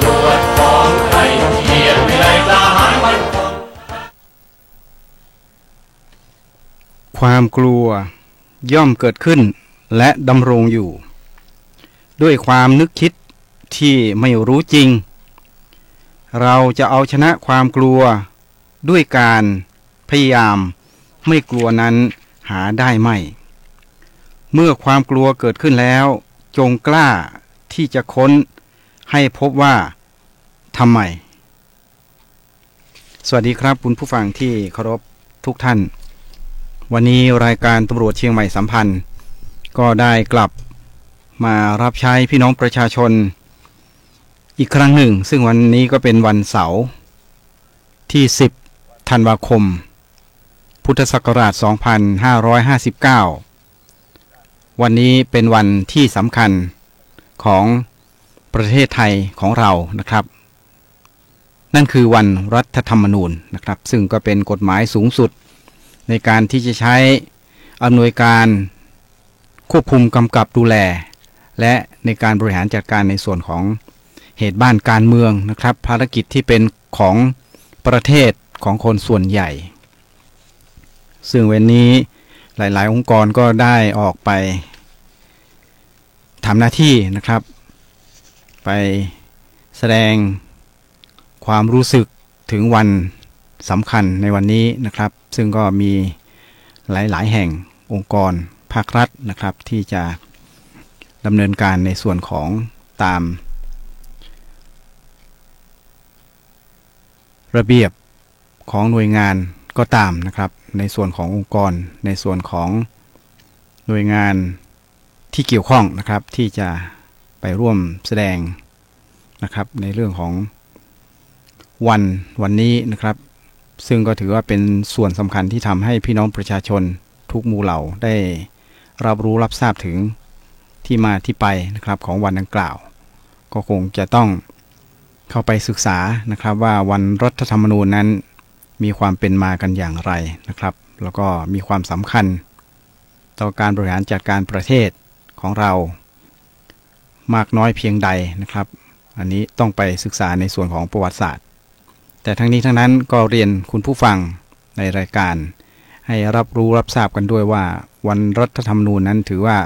ำรวจของไทยเกียรติวิไลกล้าหาญมั่นคงความกลัวย่อมเกิดขึ้นและดำรงอยู่ด้วยความนึกคิดที่ไม่รู้จริงเราจะเอาชนะความกลัวด้วยการพยายามไม่กลัวนั้นหาได้ไม่เมื่อความกลัวเกิดขึ้นแล้วจงกล้าที่จะค้นให้พบว่าทำไมสวัสดีครับคุณผู้ฟังที่เคารพทุกท่านวันนี้รายการตำรวจเชียงใหม่สัมพันธ์ก็ได้กลับมารับใช้พี่น้องประชาชนอีกครั้งหนึ่งซึ่งวันนี้ก็เป็นวันเสาร์ที่10ธันวาคมพุทธศักราช2559วันนี้เป็นวันที่สำคัญของประเทศไทยของเรานะครับนั่นคือวันรัฐธรรมนูญนะครับซึ่งก็เป็นกฎหมายสูงสุดในการที่จะใช้อำนวยการควบคุมกำกับดูแลและในการบริหารจัดการในส่วนของเหตุบ้านการเมืองนะครับภารกิจที่เป็นของประเทศของคนส่วนใหญ่ซึ่งวันนี้หลายๆองค์กรก็ได้ออกไปทำหน้าที่นะครับไปแสดงความรู้สึกถึงวันสำคัญในวันนี้นะครับซึ่งก็มีหลายๆแห่งองค์กรภาครัฐนะครับที่จะดำเนินการในส่วนของตามระเบียบของหน่วยงานก็ตามนะครับในส่วนขององค์กรในส่วนของหน่วยงานที่เกี่ยวข้องนะครับที่จะไปร่วมแสดงนะครับในเรื่องของวันนี้นะครับซึ่งก็ถือว่าเป็นส่วนสำคัญที่ทำให้พี่น้องประชาชนทุกหมู่เหล่าได้รับรู้รับทราบถึงที่มาที่ไปนะครับของวันดังกล่าวก็คงจะต้องเข้าไปศึกษานะครับว่าวันรัฐธรรมนูญนั้นมีความเป็นมากันอย่างไรนะครับแล้วก็มีความสำคัญต่อการบริหารจัดการประเทศของเรามากน้อยเพียงใดนะครับอันนี้ต้องไปศึกษาในส่วนของประวัติศาสตร์แต่ทั้งนี้ทั้งนั้นก็เรียนคุณผู้ฟังในรายการให้รับรู้รับทราบกันด้วยว่าวันรัฐธรรมนูญนั้นถือว่า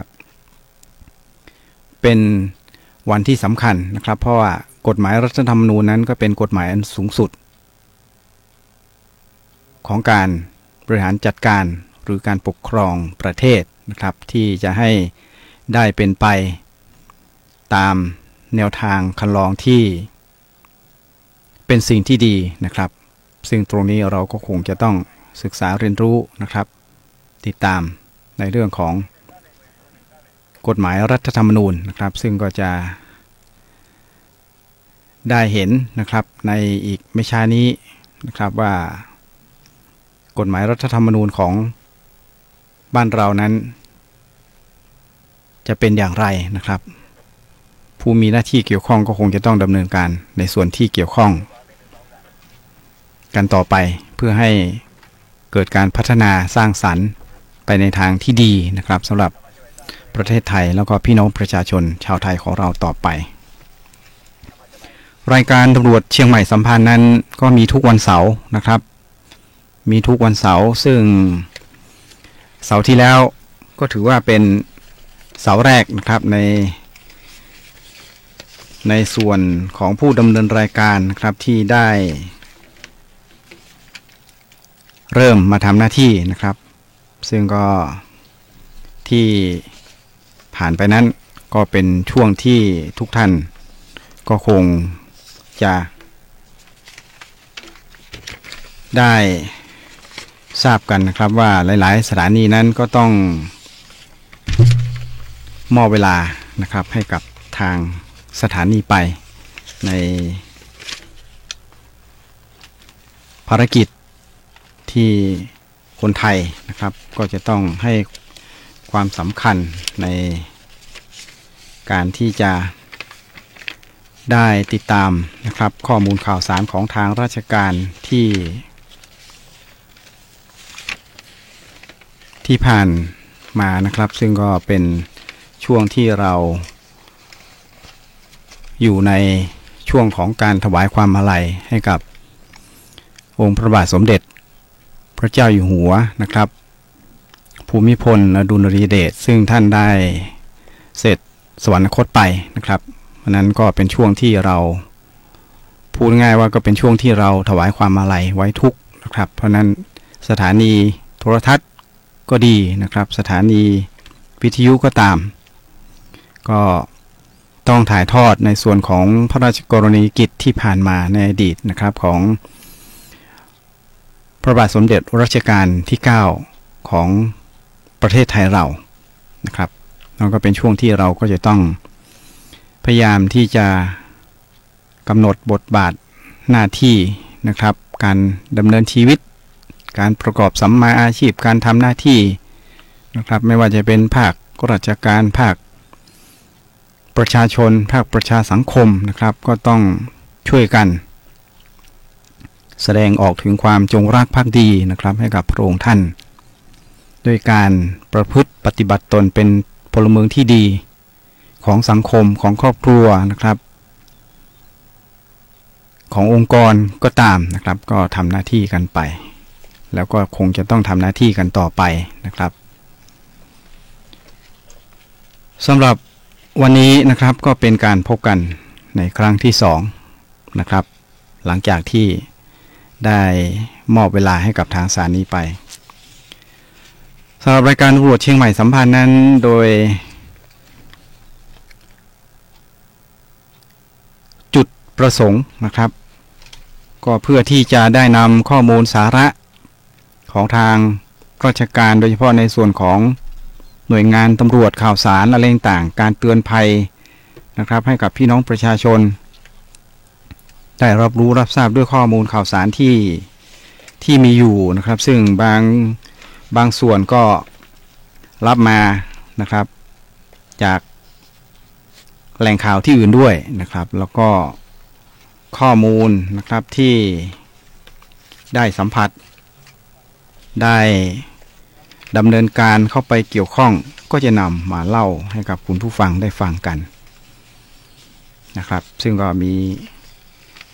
เป็นวันที่สำคัญนะครับเพราะว่ากฎหมายรัฐธรรมนูญนั้นก็เป็นกฎหมายอันสูงสุดของการบริหารจัดการหรือการปกครองประเทศนะครับที่จะให้ได้เป็นไปตามแนวทางคันลองที่เป็นสิ่งที่ดีนะครับซึ่งตรงนี้เราก็คงจะต้องศึกษาเรียนรู้นะครับติดตามในเรื่องของกฎหมายรัฐธรรมนูญนะครับซึ่งก็จะได้เห็นนะครับในอีกไม่ช้านี้นะครับว่ากฎหมายรัฐธรรมนูญของบ้านเรานั้นจะเป็นอย่างไรนะครับผู้มีหน้าที่เกี่ยวข้องก็คงจะต้องดำเนินการในส่วนที่เกี่ยวข้องกันต่อไปเพื่อให้เกิดการพัฒนาสร้างสรรค์ไปในทางที่ดีนะครับสำหรับประเทศไทยแล้วก็พี่น้องประชาชนชาวไทยของเราต่อไปรายการตำรวจเชียงใหม่สัมพันธ์นั้นก็มีทุกวันเสาร์นะครับมีทุกวันเสาร์ซึ่งเสาร์ที่แล้วก็ถือว่าเป็นเสาร์แรกนะครับในส่วนของผู้ดำเนินรายการครับที่ได้เริ่มมาทำหน้าที่นะครับซึ่งก็ที่ผ่านไปนั้นก็เป็นช่วงที่ทุกท่านก็คงจะได้ทราบกันนะครับว่าหลายๆสถานีนั้นก็ต้องมอบเวลานะครับให้กับทางสถานีไปในภารกิจที่คนไทยนะครับก็จะต้องให้ความสำคัญในการที่จะได้ติดตามนะครับข้อมูลข่าวสารของทางราชการที่ผ่านมานะครับซึ่งก็เป็นช่วงที่เราอยู่ใน ช่วงของการถวายความอาลัยให้กับองค์พระบาทสมเด็จพระเจ้าอยู่หัวนะครับภูมิพลอดุลยเดชซึ่งท่านได้เสร็จสวรรคตไปนะครับเพราะนั้นก็เป็นช่วงที่เราพูดง่ายว่าก็เป็นช่วงที่เราถวายความอาลัยไว้ทุกนะครับเพราะนั้นสถานีโทรทัศน์ก็ดีนะครับสถานีวิทยุก็ตามก็ต้องถ่ายทอดในส่วนของพระราชกรณียกิจที่ผ่านมาในอดีตนะครับของพระบาทสมเด็จรัชกาลที่9ของประเทศไทยเรานะครับแล้วก็เป็นช่วงที่เราก็จะต้องพยายามที่จะกำหนดบทบาทหน้าที่นะครับการดำเนินชีวิตการประกอบสัมมาอาชีพการทำหน้าที่นะครับไม่ว่าจะเป็นภาคราชการภาคประชาชนภาคประชาสังคมนะครับก็ต้องช่วยกันแสดงออกถึงความจงรักภักดีนะครับให้กับพระองค์ท่านโดยการประพฤติปฏิบัติตนเป็นพลเมืองที่ดีของสังคมของครอบครัวนะครับขององค์กรก็ตามนะครับก็ทำหน้าที่กันไปแล้วก็คงจะต้องทำหน้าที่กันต่อไปนะครับสำหรับวันนี้นะครับก็เป็นการพบกันในครั้งที่2นะครับหลังจากที่ได้มอบเวลาให้กับทางสถานีไปสำหรับรายการตำรวจเชียงใหม่สัมพันธ์นั้นโดยจุดประสงค์นะครับก็เพื่อที่จะได้นำข้อมูลสาระของทางราชการโดยเฉพาะในส่วนของหน่วยงานตำรวจข่าวสารอะไรต่างการเตือนภัยนะครับให้กับพี่น้องประชาชนได้รับรู้รับทราบด้วยข้อมูลข่าวสารที่มีอยู่นะครับซึ่งบางส่วนก็รับมานะครับจากแหล่งข่าวที่อื่นด้วยนะครับแล้วก็ข้อมูลนะครับที่ได้สัมผัสได้ดำเนินการเข้าไปเกี่ยวข้องก็จะนำมาเล่าให้กับคุณผู้ฟังได้ฟังกันนะครับซึ่งก็มี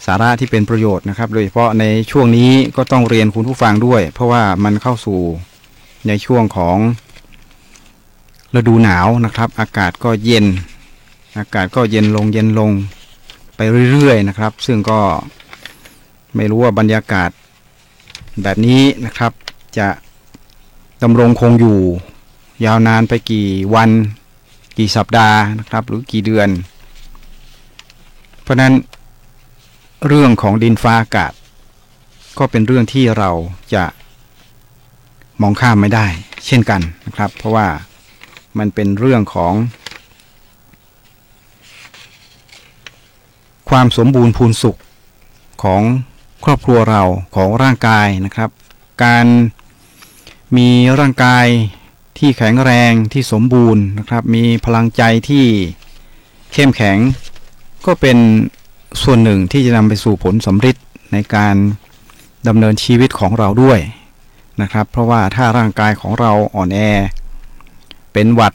สาระที่เป็นประโยชน์นะครับโดยเฉพาะในช่วงนี้ก็ต้องเรียนคุณผู้ฟังด้วยเพราะว่ามันเข้าสู่ในช่วงของฤดูหนาวนะครับอากาศก็เย็นลงไปเรื่อยๆนะครับซึ่งก็ไม่รู้ว่าบรรยากาศแบบนี้นะครับจะดำรงคงอยู่ยาวนานไปกี่วันกี่สัปดาห์นะครับหรือกี่เดือนเพราะนั้นเรื่องของดินฟ้าอากาศก็เป็นเรื่องที่เราจะมองข้ามไม่ได้เช่นกันนะครับเพราะว่ามันเป็นเรื่องของความสมบูรณ์พูนสุขของครอบครัวเราของร่างกายนะครับการมีร่างกายที่แข็งแรงที่สมบูรณ์นะครับมีพลังใจที่เข้มแข็งก็เป็นส่วนหนึ่งที่จะนำไปสู่ผลสำฤทธิ์ในการดำเนินชีวิตของเราด้วยนะครับเพราะว่าถ้าร่างกายของเราอ่อนแอเป็นหวัด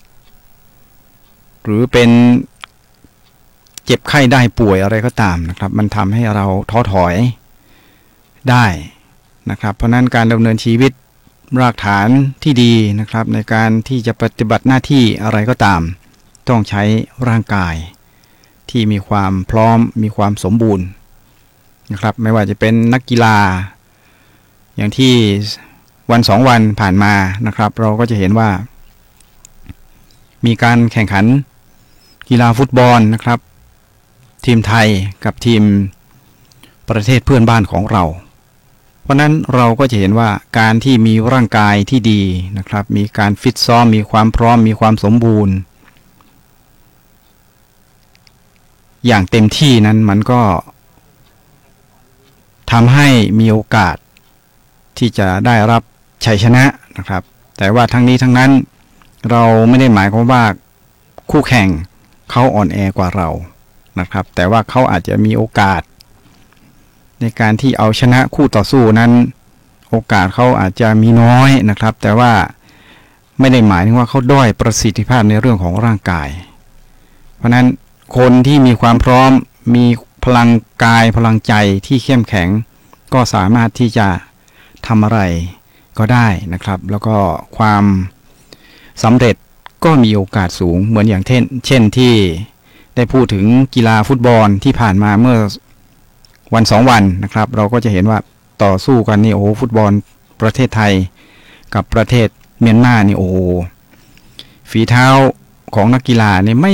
หรือเป็นเจ็บไข้ได้ป่วยอะไรก็ตามนะครับมันทำให้เราท้อถอยได้นะครับเพราะนั้นการดำเนินชีวิตรากฐานที่ดีนะครับในการที่จะปฏิบัติหน้าที่อะไรก็ตามต้องใช้ร่างกายที่มีความพร้อมมีความสมบูรณ์นะครับไม่ว่าจะเป็นนักกีฬาอย่างที่วัน2วันผ่านมานะครับเราก็จะเห็นว่ามีการแข่งขันกีฬาฟุตบอลนะครับทีมไทยกับทีมประเทศเพื่อนบ้านของเราเพราะนั้นเราก็จะเห็นว่าการที่มีร่างกายที่ดีนะครับมีการฟิตซ้อมมีความพร้อมมีความสมบูรณ์อย่างเต็มที่นั้นมันก็ทำให้มีโอกาสที่จะได้รับชัยชนะนะครับแต่ว่าทั้งนี้ทั้งนั้นเราไม่ได้หมายความว่าคู่แข่งเขาอ่อนแอกว่าเรานะครับแต่ว่าเขาอาจจะมีโอกาสในการที่เอาชนะคู่ต่อสู้นั้นโอกาสเขาอาจจะมีน้อยนะครับแต่ว่าไม่ได้หมายถึงว่าเขาด้อยประสิทธิภาพในเรื่องของร่างกายเพราะนั้นคนที่มีความพร้อมมี พลังกายพลังใจที่เข้มแข็งก็สามารถที่จะทำอะไรก็ได้นะครับแล้วก็ความสำเร็จก็มีโอกาสสูงเหมือนอย่างเช่นที่ได้พูดถึงกีฬาฟุตบอลที่ผ่านมาเมื่อวัน2 วันนะครับเราก็จะเห็นว่าต่อสู้กันนี่โอ้ฟุตบอลประเทศไทยกับประเทศเมียนมานี่โอ้ฝีเท้าของนักกีฬาเนี่ยไม่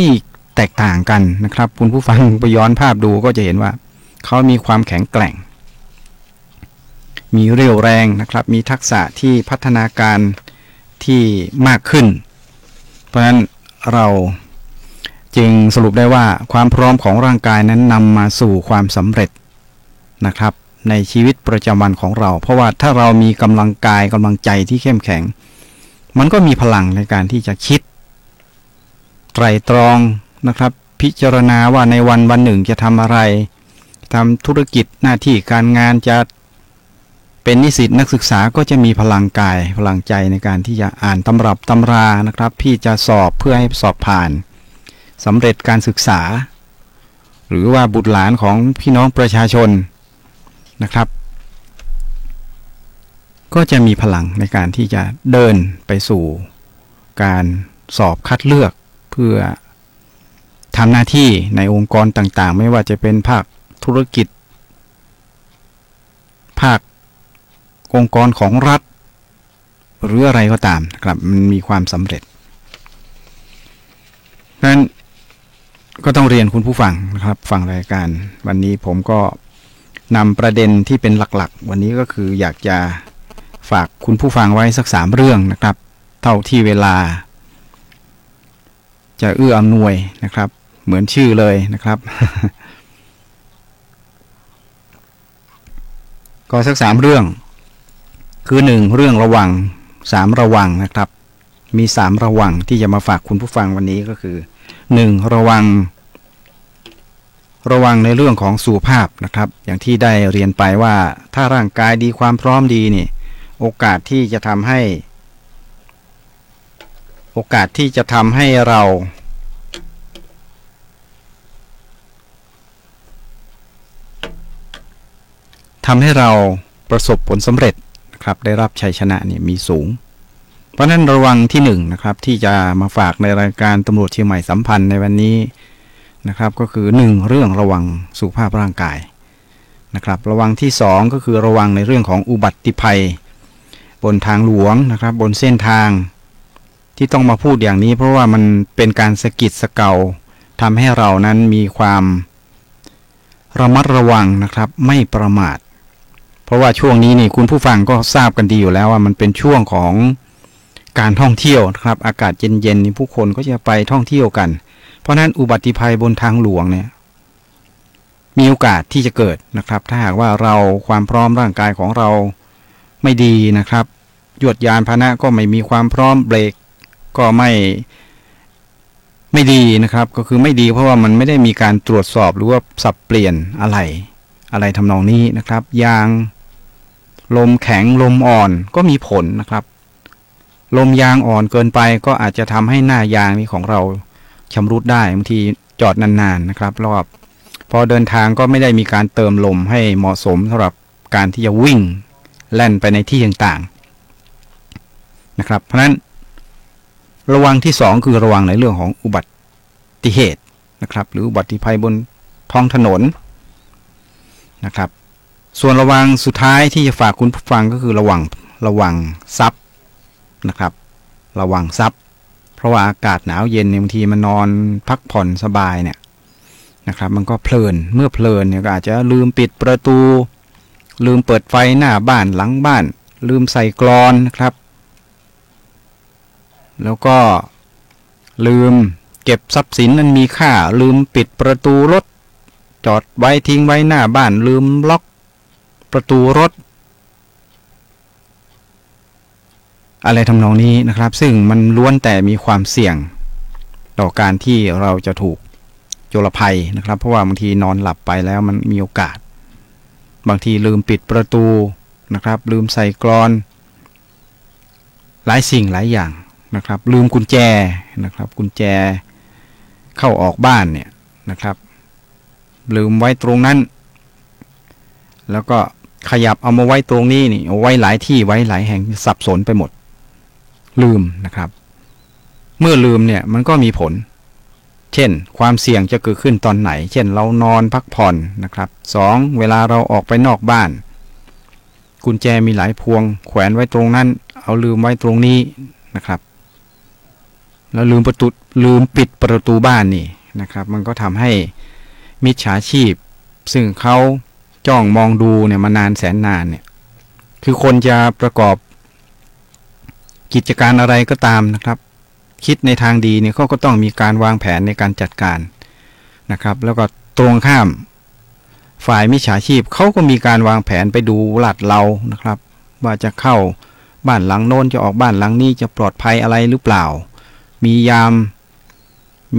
แตกต่างกันนะครับคุณผู้ฟังไปย้อนภาพดูก็จะเห็นว่าเขามีความแข็งแกร่งมีเรี่ยวแรงนะครับมีทักษะที่พัฒนาการที่มากขึ้นเพราะฉะนั้นเราจึงสรุปได้ว่าความพร้อมของร่างกายนั้นนำมาสู่ความสำเร็จนะครับในชีวิตประจำวันของเราเพราะว่าถ้าเรามีกำลังกายกำลังใจที่เข้มแข็งมันก็มีพลังในการที่จะคิดไตร่ตรองนะครับพิจารณาว่าในวันหนึ่งจะทำอะไรทำธุรกิจหน้าที่การงานจะเป็นนิสิตนักศึกษาก็จะมีพลังกายพลังใจในการที่จะอ่านตำรับตำรานะครับที่จะสอบเพื่อให้สอบผ่านสำเร็จการศึกษาหรือว่าบุตรหลานของพี่น้องประชาชนนะครับก็จะมีพลังในการที่จะเดินไปสู่การสอบคัดเลือกเพื่อทำหน้าที่ในองค์กรต่างๆไม่ว่าจะเป็นภาคธุรกิจภาคองค์กรของรัฐหรืออะไรก็ตามนะครับมันมีความสำเร็จนั้นก็ต้องเรียนคุณผู้ฟังนะครับฟังรายการวันนี้ผมก็นำประเด็นที่เป็นหลักๆวันนี้ก็คืออยากจะฝากคุณผู้ฟังไว้สัก3 เรื่องนะครับเท่าที่เวลาจะเอื้ออำนวยนะครับเหมือนชื่อเลยนะครับ ก็สัก3 เรื่องคือ1เรื่องระวัง3ระวังนะครับมี3ระวังที่จะมาฝากคุณผู้ฟังวันนี้ก็คือ1ระวังในเรื่องของสุขภาพนะครับอย่างที่ได้เรียนไปว่าถ้าร่างกายดีความพร้อมดีนี่โอกาสที่จะทำให้เราประสบผลสำเร็จนะครับได้รับชัยชนะนี่มีสูงเพราะนั้นระวังที่1นะครับที่จะมาฝากในรายการตำรวจเชียงใหม่สัมพันธ์ในวันนี้นะครับก็คือ1เรื่องระวังสุขภาพร่างกายนะครับระวังที่2ก็คือระวังในเรื่องของอุบัติภัยบนทางหลวงนะครับบนเส้นทางที่ต้องมาพูดอย่างนี้เพราะว่ามันเป็นการสะกิดสะเกาทำให้เรานั้นมีความระมัดระวังนะครับไม่ประมาทเพราะว่าช่วงนี้นี่คุณผู้ฟังก็ทราบกันดีอยู่แล้วว่ามันเป็นช่วงของการท่องเที่ยวนะครับอากาศเย็นๆนี่ผู้คนก็จะไปท่องเที่ยวกันเพราะนั้นอุบัติภัยบนทางหลวงเนี่ยมีโอกาสที่จะเกิดนะครับถ้าหากว่าเราความพร้อมร่างกายของเราไม่ดีนะครับยวดยานพาหนะก็ไม่มีความพร้อมเบรกก็ไม่ดีนะครับก็คือไม่ดีเพราะว่ามันไม่ได้มีการตรวจสอบหรือว่าสับเปลี่ยนอะไรทำนองนี้นะครับยางลมแข็งลมอ่อนก็มีผลนะครับลมยางอ่อนเกินไปก็อาจจะทำให้หน้ายางนี้ของเราชำรุดได้บางทีจอดนานๆนะครับรอบพอเดินทางก็ไม่ได้มีการเติมลมให้เหมาะสมสำหรับการที่จะวิ่งแล่นไปในที่ต่างๆนะครับเพราะฉะนั้นระวังที่2คือระวังในเรื่องของอุบัติเหตุนะครับหรืออุบัติภัยบนท้องถนนนะครับส่วนระวังสุดท้ายที่จะฝากคุณผู้ฟังก็คือระวังทรัพย์นะครับระวังทรัพย์เพราะว่าอากาศหนาวเย็นบางทีมันนอนพักผ่อนสบายเนี่ยนะครับมันก็เพลินเมื่อเพลินเนี่ยก็อาจจะลืมปิดประตูลืมเปิดไฟหน้าบ้านหลังบ้านลืมใส่กลอนนะครับแล้วก็ลืมเก็บทรัพย์สินนั้นมีค่าลืมปิดประตูรถจอดไว้ทิ้งไว้หน้าบ้านลืมล็อกประตูรถอะไรทำนองนี้นะครับซึ่งมันล้วนแต่มีความเสี่ยงต่อการที่เราจะถูกโจรภัยนะครับเพราะว่าบางทีนอนหลับไปแล้วมันมีโอกาสบางทีลืมปิดประตูนะครับลืมใส่กลอนหลายสิ่งหลายอย่างนะครับลืมกุญแจนะครับกุญแจเข้าออกบ้านเนี่ยนะครับ ลืมไว้ตรงนั้นแล้วก็ขยับเอามาไว้ตรงนี้นี่เอาไว้หลายที่ไว้หลายแห่งสับสนไปหมดลืมนะครับเมื่อลืมเนี่ยมันก็มีผลเช่นความเสี่ยงจะเกิดขึ้นตอนไหนเช่นเรานอนพักผ่อนนะครับ2เวลาเราออกไปนอกบ้านกุญแจมีหลายพวงแขวนไว้ตรงนั้นเอาลืมไว้ตรงนี้นะครับแล้วลืมปิดประตูบ้านนี่นะครับมันก็ทำให้มิจฉาชีพซึ่งเขาจ้องมองดูเนี่ยมานานแสนนานเนี่ยคือคนจะประกอบกิจการอะไรก็ตามนะครับคิดในทางดีเนี่ยเขาก็ต้องมีการวางแผนในการจัดการนะครับแล้วก็ตรงข้ามฝ่ายมิจฉาชีพเขาก็มีการวางแผนไปดูลาดเรานะครับว่าจะเข้าบ้านหลังโน้นจะออกบ้านหลังนี้จะปลอดภัยอะไรหรือเปล่ามียาม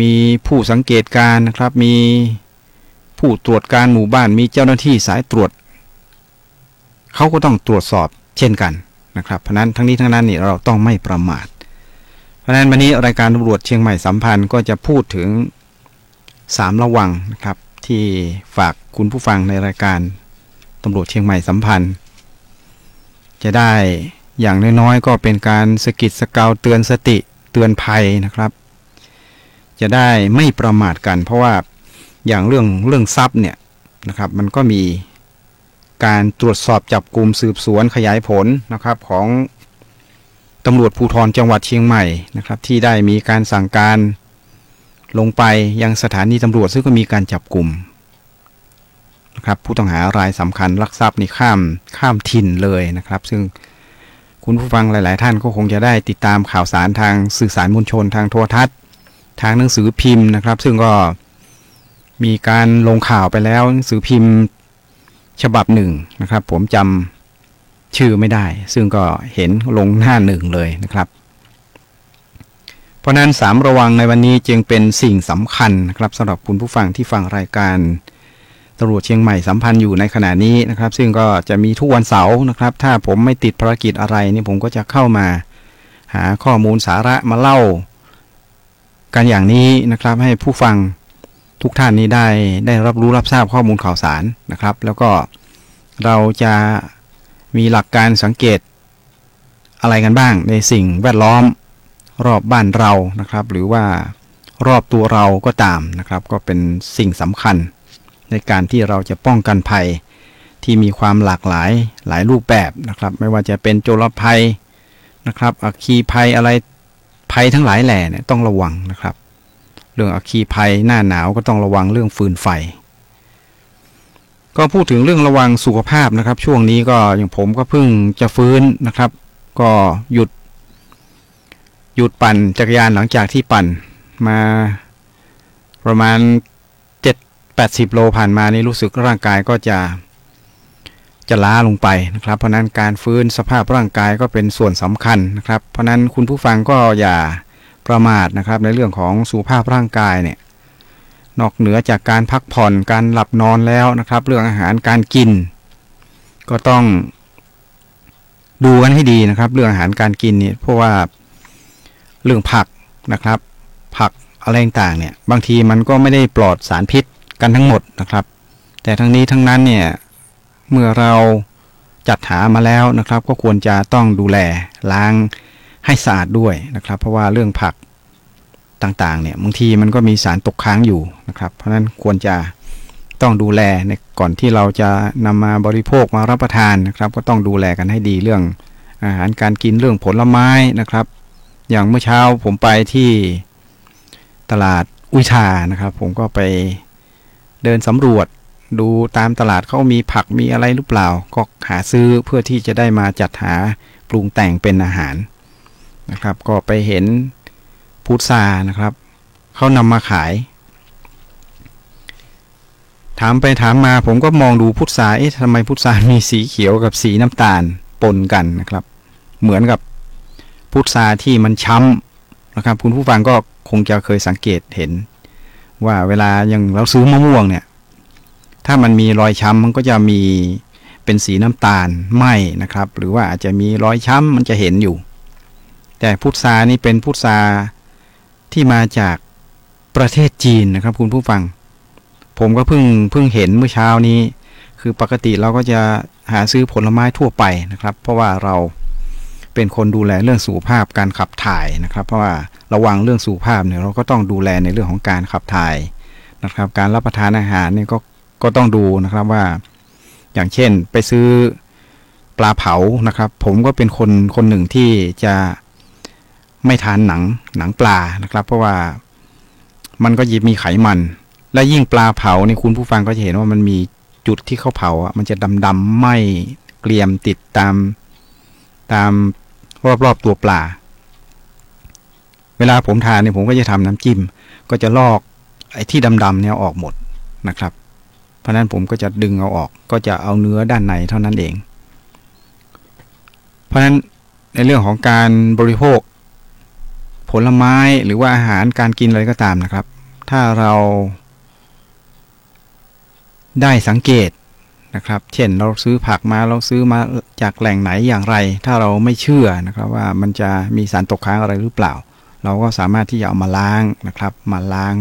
มีผู้สังเกตการนะครับมีผู้ตรวจการหมู่บ้านมีเจ้าหน้าที่สายตรวจเขาก็ต้องตรวจสอบเช่นกันนะครับเพราะนั้นทั้งนี้ทั้งนั้นนี่เราต้องไม่ประมาทเพราะนั้นวันนี้รายการตำรวจเชียงใหม่สัมพันธ์ก็จะพูดถึง3ระวังนะครับที่ฝากคุณผู้ฟังในรายการตำรวจเชียงใหม่สัมพันธ์จะได้อย่างน้อยๆก็เป็นการสะกิดสะเกาเตือนสติเตือนภัยนะครับจะได้ไม่ประมาทกันเพราะว่าอย่างเรื่องทรัพย์เนี่ยนะครับมันก็มีการตรวจสอบจับกุมสืบสวนขยายผลนะครับของตำรวจภูธรจังหวัดเชียงใหม่นะครับที่ได้มีการสั่งการลงไปยังสถานีตำรวจซึ่งก็มีการจับกุมนะครับผู้ต้องหารายสำคัญลักทรัพย์นี่ข้ามถิ่นเลยนะครับซึ่งคุณผู้ฟังหลายๆท่านก็คงจะได้ติดตามข่าวสารทางสื่อสารมวลชนทางโทรทัศน์ทางหนังสือพิมพ์นะครับซึ่งก็มีการลงข่าวไปแล้วหนังสือพิมพ์ฉบับหนึ่งนะครับผมจำชื่อไม่ได้ซึ่งก็เห็นลงหน้าหนึ่งเลยนะครับเพราะนั้น3ระวังในวันนี้จึงเป็นสิ่งสำคัญนะครับสำหรับคุณผู้ฟังที่ฟังรายการตำรวจเชียงใหม่สัมพันธ์อยู่ในขณะนี้นะครับซึ่งก็จะมีทุกวันเสาร์นะครับถ้าผมไม่ติดภารกิจอะไรนี่ผมก็จะเข้ามาหาข้อมูลสาระมาเล่ากันอย่างนี้นะครับให้ผู้ฟังทุกท่านนี้ได้รับรู้รับทราบข้อมูลข่าวสารนะครับแล้วก็เราจะมีหลักการสังเกตอะไรกันบ้างในสิ่งแวดล้อมรอบบ้านเรานะครับหรือว่ารอบตัวเราก็ตามนะครับก็เป็นสิ่งสำคัญในการที่เราจะป้องกันภัยที่มีความหลากหลายรูปแบบนะครับไม่ว่าจะเป็นโจรภัยนะครับอัคคีภัยอะไรภัยทั้งหลายแหล่เนี่ยต้องระวังนะครับเรื่องอัคคีภัยหน้าหนาวก็ต้องระวังเรื่องฟืนไฟก็พูดถึงเรื่องระวังสุขภาพนะครับช่วงนี้ก็อย่างผมก็เพิ่งจะฟื้นนะครับก็หยุดปั่นจักรยานหลังจากที่ปั่นมาประมาณ7-80 โลผ่านมานี่รู้สึกร่างกายก็จะล้าลงไปนะครับเพราะนั้นการฟื้นสภาพร่างกายก็เป็นส่วนสำคัญนะครับเพราะนั้นคุณผู้ฟังก็อย่าประมาทนะครับในเรื่องของสุขภาพร่างกายเนี่ยนอกเหนือจากการพักผ่อนการหลับนอนแล้วนะครับเรื่องอาหารการกินก็ต้องดูกันให้ดีนะครับเรื่องอาหารการกินเนี่ยเพราะว่าเรื่องผักนะครับผักอะไรต่างๆเนี่ยบางทีมันก็ไม่ได้ปลอดสารพิษกันทั้งหมดนะครับแต่ทั้งนี้ทั้งนั้นเนี่ยเมื่อเราจัดหามาแล้วนะครับก็ควรจะต้องดูแลล้างให้สะอาดด้วยนะครับเพราะว่าเรื่องผักต่างๆเนี่ยบางทีมันก็มีสารตกค้างอยู่นะครับเพราะฉะนั้นควรจะต้องดูแลในก่อนที่เราจะนำมาบริโภคมารับประทานนะครับก็ต้องดูแลกันให้ดีเรื่องอาหารการกินเรื่องผลไม้นะครับอย่างเมื่อเช้าผมไปที่ตลาดอุทานะครับผมก็ไปเดินสำรวจดูตามตลาดเขามีผักมีอะไรหรือเปล่าก็หาซื้อเพื่อที่จะได้มาจัดหาปรุงแต่งเป็นอาหารนะครับก็ไปเห็นพุทรานะครับเขานำมาขายถามไปถามมาผมก็มองดูพุทราทำไมพุทรามีสีเขียวกับสีน้ำตาลปนกันนะครับเหมือนกับพุทราที่มันช้ำนะครับคุณผู้ฟังก็คงจะเคยสังเกตเห็นว่าเวลาอย่างเราซื้อมะม่วงเนี่ยถ้ามันมีรอยช้ำมันก็จะมีเป็นสีน้ำตาลไหม้นะครับหรือว่าอาจจะมีรอยช้ำมันจะเห็นอยู่แต่พุทรานี่เป็นพุทราที่มาจากประเทศจีนนะครับคุณผู้ฟัง ผมก็เพิ่งเห็นเมื่อเช้านี้คือปกติเราก็จะหาซื้อผลไม้ทั่วไปนะครับเพราะว่าเราเป็นคนดูแลเรื่องสุขภาพการขับถ่ายนะครับเพราะว่าระวังเรื่องสุขภาพเนี่ยเราก็ต้องดูแลในเรื่องของการขับถ่ายนะครับการรับประทานอาหารเนี่ยก็ต้องดูนะครับว่าอย่างเช่นไปซื้อปลาเผานะครับผมก็เป็นคนหนึ่งที่จะไม่ทานหนังปลานะครับเพราะว่ามันก็มีไขมันและยิ่งปลาเผาเนี่ยคุณผู้ฟังก็จะเห็นว่ามันมีจุดที่เขาเผาอ่ะมันจะดำๆไหม้เกรียมติดตามรอบๆตัวปลาเวลาผมทานเนี่ยผมก็จะทำน้ำจิ้มก็จะลอกไอ้ที่ดำๆเนี่ยออกหมดนะครับเพราะนั้นผมก็จะดึงเอาออกก็จะเอาเนื้อด้านในเท่านั้นเองเพราะฉะนั้นในเรื่องของการบริโภคผลไม้หรือว่าอาหารการกินอะไรก็ตามนะครับถ้าเราได้สังเกตนะครับเช่นเราซื้อผักมาเราซื้อมาจากแหล่งไหนอย่างไรถ้าเราไม่เชื่อนะครับว่ามันจะมีสารตกค้างอะไรหรือเปล่าเราก็สามารถที่จะเอามาล้างนะครับมาล้าง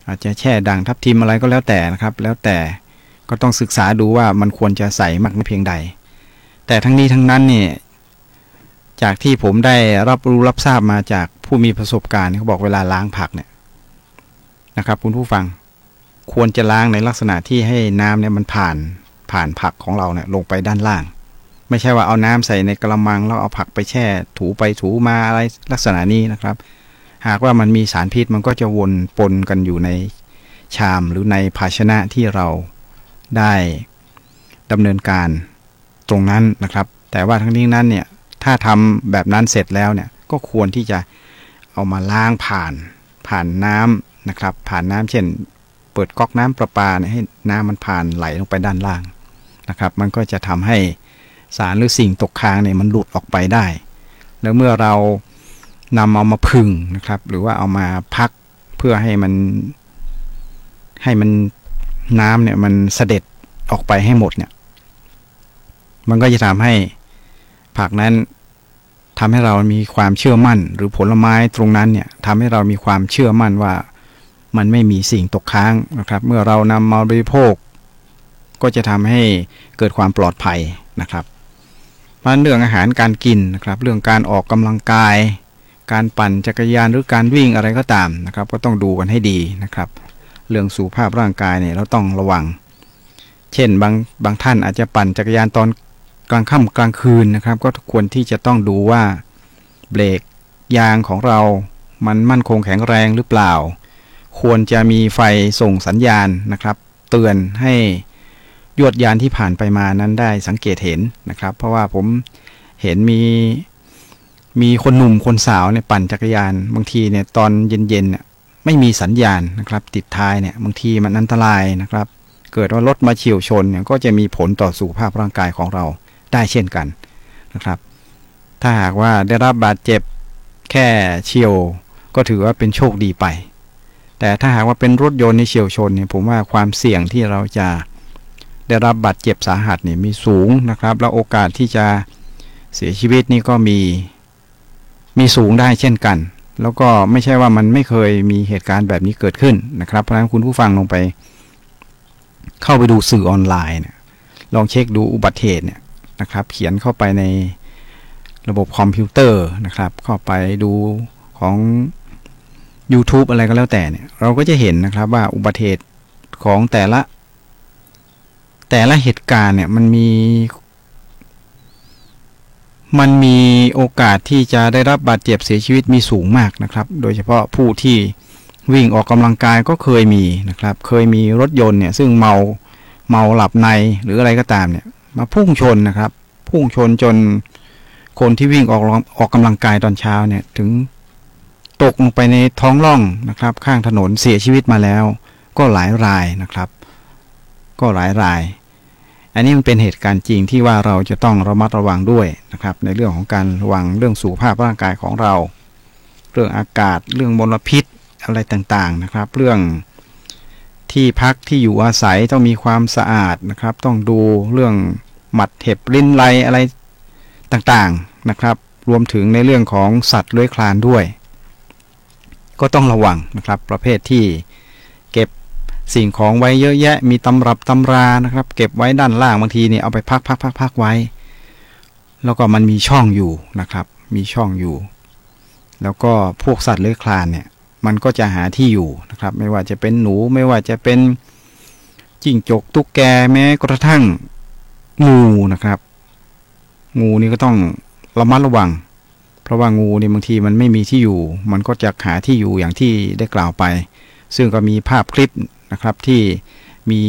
อาจจะแช่ด่างทับทิมอะไรก็แล้วแต่นะครับแล้วแต่ก็ต้องศึกษาดูว่ามันควรจะใส่มากน้อยเพียงใดแต่ทั้งนี้ทั้งนั้นเนี่ยจากที่ผมได้รับรู้รับทราบมาจากผู้มีประสบการณ์เขาบอกเวลาล้างผักเนี่ยนะครับคุณผู้ฟังควรจะล้างในลักษณะที่ให้น้ำเนี่ยมันผ่านผักของเราเนี่ยลงไปด้านล่างไม่ใช่ว่าเอาน้ำใส่ในกระมังแล้วเอาผักไปแช่ถูไปถูมาอะไรลักษณะนี้นะครับหากว่ามันมีสารพิษมันก็จะวนปนกันอยู่ในชามหรือในภาชนะที่เราได้ดำเนินการตรงนั้นนะครับแต่ว่าทั้งนี้นั้นเนี่ยถ้าทำแบบนั้นเสร็จแล้วเนี่ยก็ควรที่จะเอามาล้างผ่านน้ำนะครับผ่านน้ำเช่นเปิดก๊อกน้ำประปาเนี่ยให้น้ำมันผ่านไหลลงไปด้านล่างนะครับมันก็จะทำให้สารหรือสิ่งตกค้างเนี่ยมันหลุดออกไปได้แล้วเมื่อเรานำเอามาผึ่งนะครับหรือว่าเอามาพักเพื่อให้มันน้ำเนี่ยมันเสด็จออกไปให้หมดเนี่ยมันก็จะทำให้ผักนั้นทำให้เรามีความเชื่อมั่นหรือผลไม้ตรงนั้นเนี่ยทำให้เรามีความเชื่อมั่นว่ามันไม่มีสิ่งตกค้างนะครับเมื่อเรานำมาบริโภคก็จะทำให้เกิดความปลอดภัยนะครับเพราะเรื่องอาหารการกินนะครับเรื่องการออกกำลังกายการปั่นจักรยานหรือการวิ่งอะไรก็ตามนะครับก็ต้องดูกันให้ดีนะครับเรื่องสุขภาพร่างกายเนี่ยเราต้องระวังเช่นบางท่านอาจจะปั่นจักรยานตอนกลางค่ำกลางคืนนะครับก็ควรที่จะต้องดูว่าเบรกยางของเรามันมั่นคงแข็งแรงหรือเปล่าควรจะมีไฟส่งสัญญาณนะครับเตือนให้ยวดยานที่ผ่านไปมานั้นได้สังเกตเห็นนะครับเพราะว่าผมเห็นมีคนหนุ่มคนสาวเนี่ยปั่นจักรยานบางทีเนี่ยตอนเย็นๆเนี่ยไม่มีสัญญาณนะครับติดท้ายเนี่ยบางทีมันอันตรายนะครับเกิดว่ารถมาเฉี่ยวชนเนี่ยก็จะมีผลต่อสุขภาพร่างกายของเราได้เช่นกันนะครับถ้าหากว่าได้รับบาดเจ็บแค่เฉี่ยวก็ถือว่าเป็นโชคดีไปแต่ถ้าหากว่าเป็นรถยนต์ในเฉี่ยวชนเนี่ยผมว่าความเสี่ยงที่เราจะได้รับบาดเจ็บสาหัสเนี่ยมีสูงนะครับแล้วโอกาสที่จะเสียชีวิตนี่ก็มีสูงได้เช่นกันแล้วก็ไม่ใช่ว่ามันไม่เคยมีเหตุการณ์แบบนี้เกิดขึ้นนะครับเพราะฉะนั้นคุณผู้ฟังลงไปเข้าไปดูสื่อออนไลน์เนี่ยลองเช็คดูอุบัติเหตุเนี่ยนะครับเขียนเข้าไปในระบบคอมพิวเตอร์นะครับเข้าไปดูของ YouTube อะไรก็แล้วแต่เนี่ยเราก็จะเห็นนะครับว่าอุบัติเหตุของแต่ละเหตุการณ์เนี่ยมันมีโอกาสที่จะได้รับบาดเจ็บเสียชีวิตมีสูงมากนะครับโดยเฉพาะผู้ที่วิ่งออกกำลังกายก็เคยมีนะครับเคยมีรถยนต์เนี่ยซึ่งเมาหลับในหรืออะไรก็ตามเนี่ยมาพุ่งชนนะครับพุ่งชนจนคนที่วิ่งออกกำลังกายตอนเช้าเนี่ยถึงตกลงไปในท้องร่องนะครับข้างถนนเสียชีวิตมาแล้วก็หลายรายนะครับก็หลายรายอันนี้มันเป็นเหตุการณ์จริงที่ว่าเราจะต้องระมัดระวังด้วยนะครับในเรื่องของการระวังเรื่องสุขภาพร่างกายของเราเรื่องอากาศเรื่องมลพิษอะไรต่างๆนะครับเรื่องที่พักที่อยู่อาศัยต้องมีความสะอาดนะครับต้องดูเรื่องหมัดเห็บลิ้นไรอะไรต่างๆนะครับรวมถึงในเรื่องของสัตว์เลื้อยคลานด้วยก็ต้องระวังนะครับประเภทที่เก็บ สิ่งของไว้เยอะแยะมีตำรับตำรานะครับเก็บไว้ด้านล่างบางทีเนี่ยเอาไปพักไว้แล้วก็มันมีช่องอยู่นะครับมีช่องอยู่แล้วก็พวกสัตว์เลื้อยคลานเนี่ยมันก็จะหาที่อยู่นะครับไม่ว่าจะเป็นหนูไม่ว่าจะเป็นจิ้งจกตุ๊กแกแม้กระทั่งงูนะครับงูนี่ก็ต้องระมัดระวังเพราะว่างูนี่บางทีมันไม่มีที่อยู่มันก็จะหาที่อยู่อย่างที่ได้กล่าวไปซึ่งก็มีภาพคลิปนะครับที่มี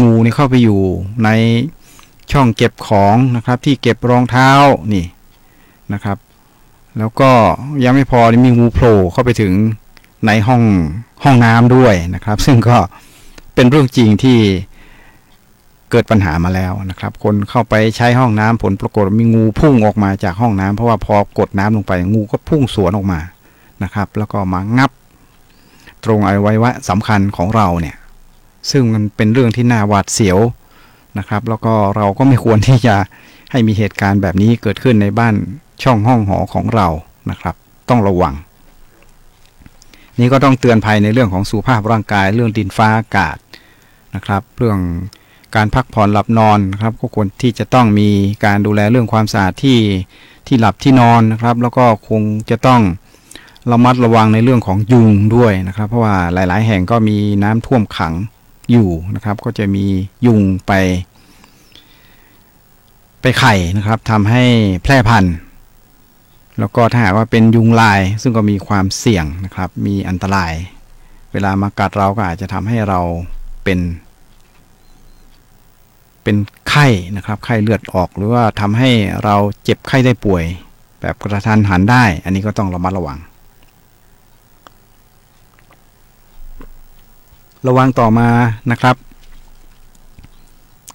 งูนี่เข้าไปอยู่ในช่องเก็บของนะครับที่เก็บรองเท้านี่นะครับแล้วก็ยังไม่พอมีงูโผล่เข้าไปถึงในห้องน้ำด้วยนะครับซึ่งก็เป็นเรื่องจริงที่เกิดปัญหามาแล้วนะครับคนเข้าไปใช้ห้องน้ำผลปรากฏมีงูพุ่งออกมาจากห้องน้ำเพราะว่าพอกดน้ำลงไปงูก็พุ่งสวนออกมานะครับแล้วก็มางับตรงอวัยวะสำคัญของเราเนี่ยซึ่งมันเป็นเรื่องที่น่าหวาดเสียวนะครับแล้วก็เราก็ไม่ควรที่จะให้มีเหตุการณ์แบบนี้เกิดขึ้นในบ้านช่องห้องหอของเรานะครับต้องระวังนี่ก็ต้องเตือนภัยในเรื่องของสุขภาพร่างกายเรื่องดินฟ้าอากาศนะครับเรื่องการพักผ่อนหลับนอนนะครับก็ควรที่จะต้องมีการดูแลเรื่องความสะอาดที่หลับที่นอนนะครับแล้วก็คงจะต้องระมัดระวังในเรื่องของยุงด้วยนะครับเพราะว่าหลายๆแห่งก็มีน้ำท่วมขังอยู่นะครับก็จะมียุงไปไข่นะครับทำให้แพร่พันธุ์แล้วก็ถ้าหากว่าเป็นยุงลายซึ่งก็มีความเสี่ยงนะครับมีอันตรายเวลามากัดเราก็อาจจะทำให้เราเป็นไข้นะครับไข้เลือดออกหรือว่าทำให้เราเจ็บไข้ได้ป่วยแบบกระทันหันได้อันนี้ก็ต้องระมัดระวังต่อมานะครับ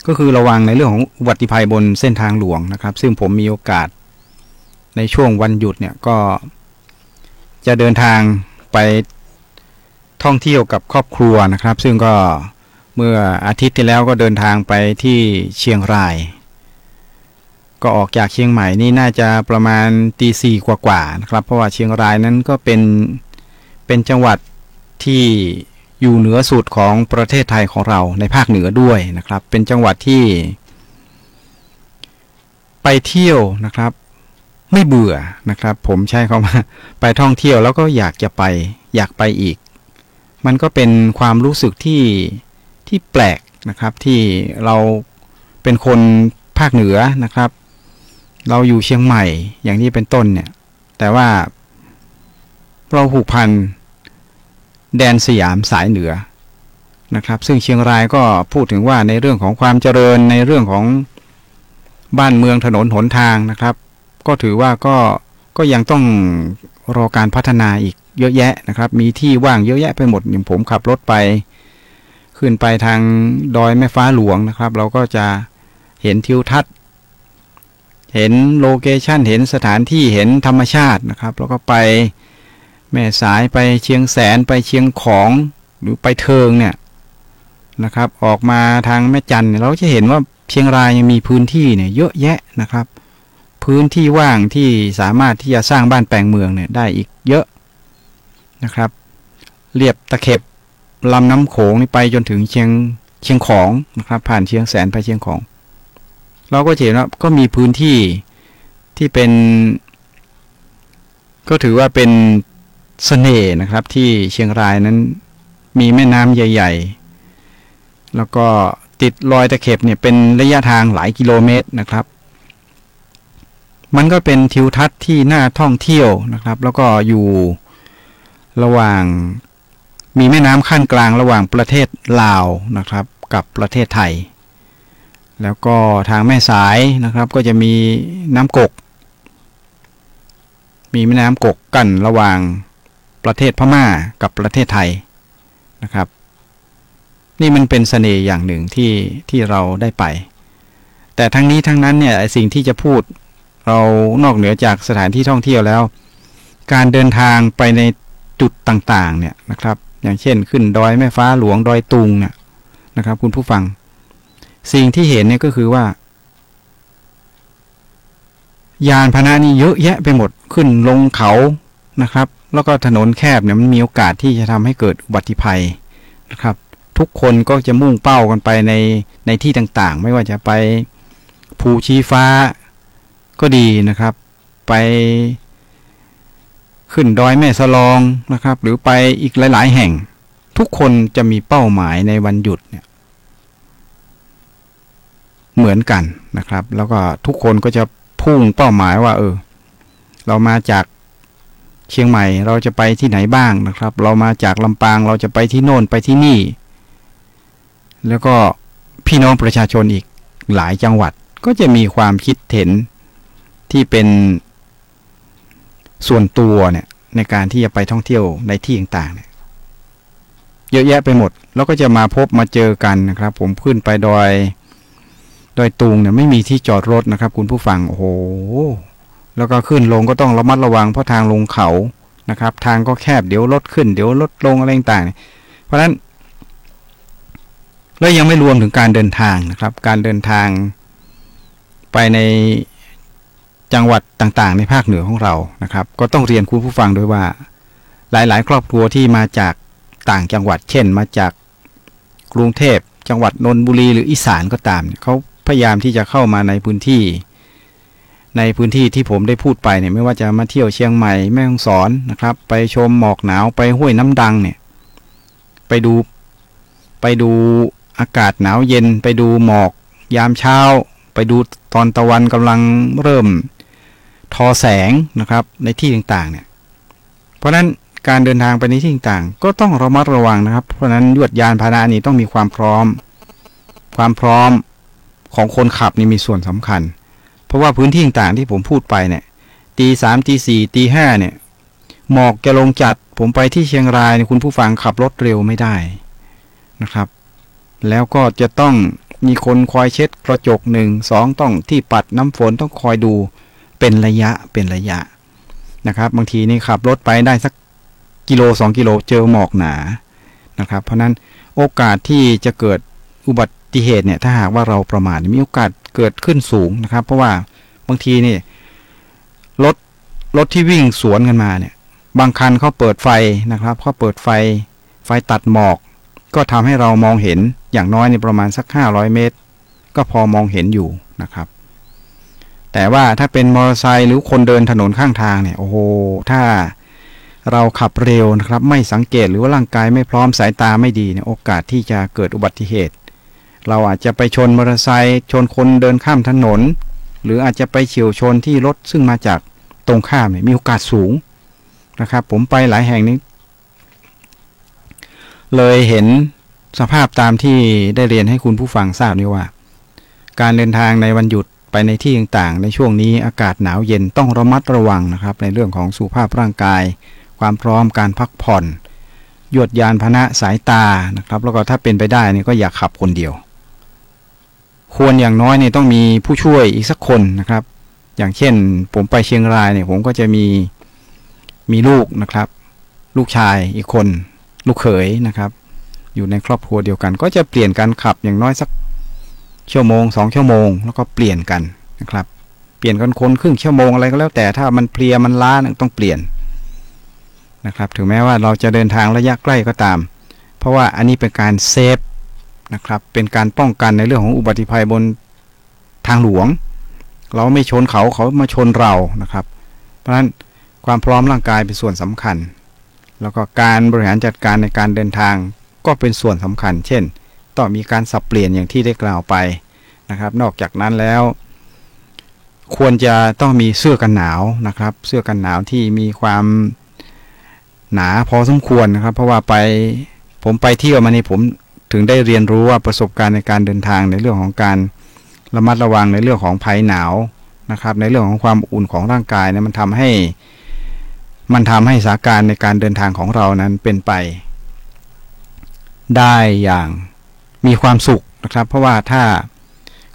ก็คือระวังในเรื่องของอุบัติภัยบนเส้นทางหลวงนะครับซึ่งผมมีโอกาสในช่วงวันหยุดเนี่ยก็จะเดินทางไปท่องเที่ยวกับครอบครัวนะครับซึ่งก็เมื่ออาทิตย์ที่แล้วก็เดินทางไปที่เชียงรายก็ออกจากเชียงใหม่นี่น่าจะประมาณตีสี่กว่าๆนะครับเพราะว่าเชียงรายนั้นก็เป็นจังหวัดที่อยู่เหนือสุดของประเทศไทยของเราในภาคเหนือด้วยนะครับเป็นจังหวัดที่ไปเที่ยวนะครับไม่เบื่อนะครับผมใช้คำว่าไปท่องเที่ยวแล้วก็อยากไปอีกมันก็เป็นความรู้สึกที่แปลกนะครับที่เราเป็นคนภาคเหนือนะครับเราอยู่เชียงใหม่อย่างนี้เป็นต้นเนี่ยแต่ว่าเราผูกพันแดนสยามสายเหนือนะครับซึ่งเชียงรายก็พูดถึงว่าในเรื่องของความเจริญในเรื่องของบ้านเมืองถนนหนทางนะครับก็ถือว่าก็ยังต้องรอการพัฒนาอีกเยอะแยะนะครับมีที่ว่างเยอะแยะไปหมดอย่างผมขับรถไปขึ้นไปทางดอยแม่ฟ้าหลวงนะครับเราก็จะเห็นทิวทัศน์เห็นโลเคชั่นเห็นสถานที่เห็นธรรมชาตินะครับแล้วก็ไปแม่สายไปเชียงแสนไปเชียงของหรือไปเทิงเนี่ยนะครับออกมาทางแม่จันเราจะเห็นว่าเชียงรายยังมีพื้นที่เนี่ยเยอะแยะนะครับพื้นที่ว่างที่สามารถที่จะสร้างบ้านแปลงเมืองเนี่ยได้อีกเยอะนะครับเรียบตะเข็บลำน้ำโขงนี่ไปจนถึงเชียงของนะครับผ่านเชียงแสนไปเชียงของเราก็เห็นว่าก็มีพื้นที่ที่เป็นก็ถือว่าเป็นเสน่ห์นะครับที่เชียงรายนั้นมีแม่น้ำใหญ่ๆแล้วก็ติดรอยตะเข็บเนี่ยเป็นระยะทางหลายกิโลเมตรนะครับมันก็เป็นทิวทัศน์ที่น่าท่องเที่ยวนะครับแล้วก็อยู่ระหว่างมีแม่น้ำขั้นกลางระหว่างประเทศลาวนะครับกับประเทศไทยแล้วก็ทางแม่สายนะครับก็จะมีน้ำกกมีแม่น้ำกกกั้นระหว่างประเทศพม่ากับประเทศไทยนะครับนี่มันเป็นเสน่ห์อย่างหนึ่งที่เราได้ไปแต่ทั้งนี้ทั้งนั้นเนี่ยสิ่งที่จะพูดเรานอกเหนือจากสถานที่ท่องเที่ยวแล้วการเดินทางไปในจุดต่างๆเนี่ยนะครับอย่างเช่นขึ้นดอยแม่ฟ้าหลวงดอยตุงเนี่ยนะครับคุณผู้ฟังสิ่งที่เห็นเนี่ยก็คือว่ายานพาหนะนี่เยอะแยะไปหมดขึ้นลงเขานะครับแล้วก็ถนนแคบเนี่ยมันมีโอกาสที่จะทำให้เกิดอุบัติภัยนะครับ ทุกคนก็จะมุ่งเป้ากันไปในที่ต่างๆไม่ว่าจะไปภูชีฟ้าก็ดีนะครับไปขึ้นดอยแม่สลองนะครับหรือไปอีกหลายๆแห่งทุกคนจะมีเป้าหมายในวันหยุดเนี่ยเหมือนกันนะครับแล้วก็ทุกคนก็จะพุ่งเป้าหมายว่าเรามาจากเชียงใหม่เราจะไปที่ไหนบ้างนะครับเรามาจากลำปางเราจะไปที่โน่นไปที่นี่แล้วก็พี่น้องประชาชนอีกหลายจังหวัดก็จะมีความคิดเห็นที่เป็นส่วนตัวเนี่ยในการที่จะไปท่องเที่ยวในที่ต่างๆเนี่ยเยอะแยะไปหมดแล้วก็จะมาพบมาเจอกันนะครับผมขึ้นไปดอยตุงเนี่ยไม่มีที่จอดรถนะครับคุณผู้ฟังโอ้โหแล้วก็ขึ้นลงก็ต้องระมัดระวังเพราะทางลงเขานะครับทางก็แคบเดี๋ยวรถขึ้นเดี๋ยวรถลงอะไรต่างๆเพราะฉะนั้นแล้วยังไม่รวมถึงการเดินทางนะครับการเดินทางไปในจังหวัดต่างๆในภาคเหนือของเรานะครับก็ต้องเรียนคุณผู้ฟังด้วยว่าหลายๆครอบครัวที่มาจากต่างจังหวัดเช่นมาจากกรุงเทพจังหวัดนนทบุรีหรืออีสานก็ตามเขาพยายามที่จะเข้ามาในพื้นที่ที่ผมได้พูดไปเนี่ยไม่ว่าจะมาเที่ยวเชียงใหม่แม่ฮ่องสอนนะครับไปชมหมอกหนาวไปห้วยน้ำดังเนี่ยไปดูอากาศหนาวเย็นไปดูหมอกยามเช้าไปดูตอนตะวันกำลังเริ่มทอแสงนะครับในที่ต่างๆเนี่ยเพราะนั้นการเดินทางไปในที่ต่างๆก็ต้องระมัดระวังนะครับเพราะนั้นยวดยานพาหนะนี้ต้องมีความพร้อมของคนขับนี่มีส่วนสำคัญเพราะว่าพื้นที่ต่างๆที่ผมพูดไปเนี่ยตี 3 ตี 4 ตี 5เนี่ยหมอกจะลงจัดผมไปที่เชียงรายเนี่ยคุณผู้ฟังขับรถเร็วไม่ได้นะครับแล้วก็จะต้องมีคนคอยเช็ดกระจก1 2ต้องที่ปัดน้ำฝนต้องคอยดูเป็นระยะนะครับบางทีนี่ขับรถไปได้สักกิโล2กิโลเจอหมอกหนานะครับเพราะนั้นโอกาสที่จะเกิดอุบัติเหตุเนี่ยถ้าหากว่าเราประมาทมีโอกาสเกิดขึ้นสูงนะครับเพราะว่าบางทีนี่รถที่วิ่งสวนกันมาเนี่ยบางคันเขาเปิดไฟนะครับเขาเปิดไฟตัดหมอกก็ทำให้เรามองเห็นอย่างน้อยในประมาณสัก500 เมตรก็พอมองเห็นอยู่นะครับแต่ว่าถ้าเป็นมอเตอร์ไซค์หรือคนเดินถนนข้างทางเนี่ยโอ้โหถ้าเราขับเร็วนะครับไม่สังเกตหรือว่าร่างกายไม่พร้อมสายตาไม่ดีเนี่ยโอกาสที่จะเกิดอุบัติเหตุเราอาจจะไปชนมอเตอร์ไซค์ชนคนเดินข้ามถนนหรืออาจจะไปเฉี่ยวชนที่รถซึ่งมาจากตรงข้ามเนี่ยมีโอกาสสูงนะครับผมไปหลายแห่งนี้เลยเห็นสภาพตามที่ได้เรียนให้คุณผู้ฟังทราบนี่ว่าการเดินทางในวันหยุดไปในที่ต่างๆในช่วงนี้อากาศหนาวเย็นต้องระมัดระวังนะครับในเรื่องของสุขภาพร่างกายความพร้อมการพักผ่อนยวดยานพาหนะสายตานะครับแล้วก็ถ้าเป็นไปได้นี่ก็อย่าขับคนเดียวควรอย่างน้อยเนี่ยต้องมีผู้ช่วยอีกสักคนนะครับอย่างเช่นผมไปเชียงรายเนี่ยผมก็จะมีลูกนะครับลูกชายอีกคนลูกเขยนะครับอยู่ในครอบครัวเดียวกันก็จะเปลี่ยนการขับอย่างน้อยสักชั่วโมง2 ชั่วโมงแล้วก็เปลี่ยนกันนะครับเปลี่ยนกันคนครึ่งชั่วโมงอะไรก็แล้วแต่ถ้ามันเพลียมันล้าต้องเปลี่ยนนะครับถึงแม้ว่าเราจะเดินทางระยะใกล้ก็ตามเพราะว่าอันนี้เป็นการเซฟนะครับเป็นการป้องกันในเรื่องของอุบัติภัยบนทางหลวงเราไม่ชนเขามาชนเรานะครับเพราะฉะนั้นความพร้อมร่างกายเป็นส่วนสำคัญแล้วก็การบริหารจัดการในการเดินทางก็เป็นส่วนสำคัญเช่นต้องมีการสับเปลี่ยนอย่างที่ได้กล่าวไปนะครับนอกจากนั้นแล้วควรจะต้องมีเสื้อกันหนาวนะครับเสื้อกันหนาวที่มีความหนาพอสมควรนะครับเพราะว่าผมไปเที่ยวมานี่ผมถึงได้เรียนรู้ว่าประสบการณ์ในการเดินทางในเรื่องของการระมัดระวังในเรื่องของภัยหนาวนะครับในเรื่องของความอุ่นของร่างกายเนี่ยมันทำให้สถานการณ์ในการเดินทางของเรานั้นเป็นไปได้อย่างมีความสุขนะครับเพราะว่าถ้า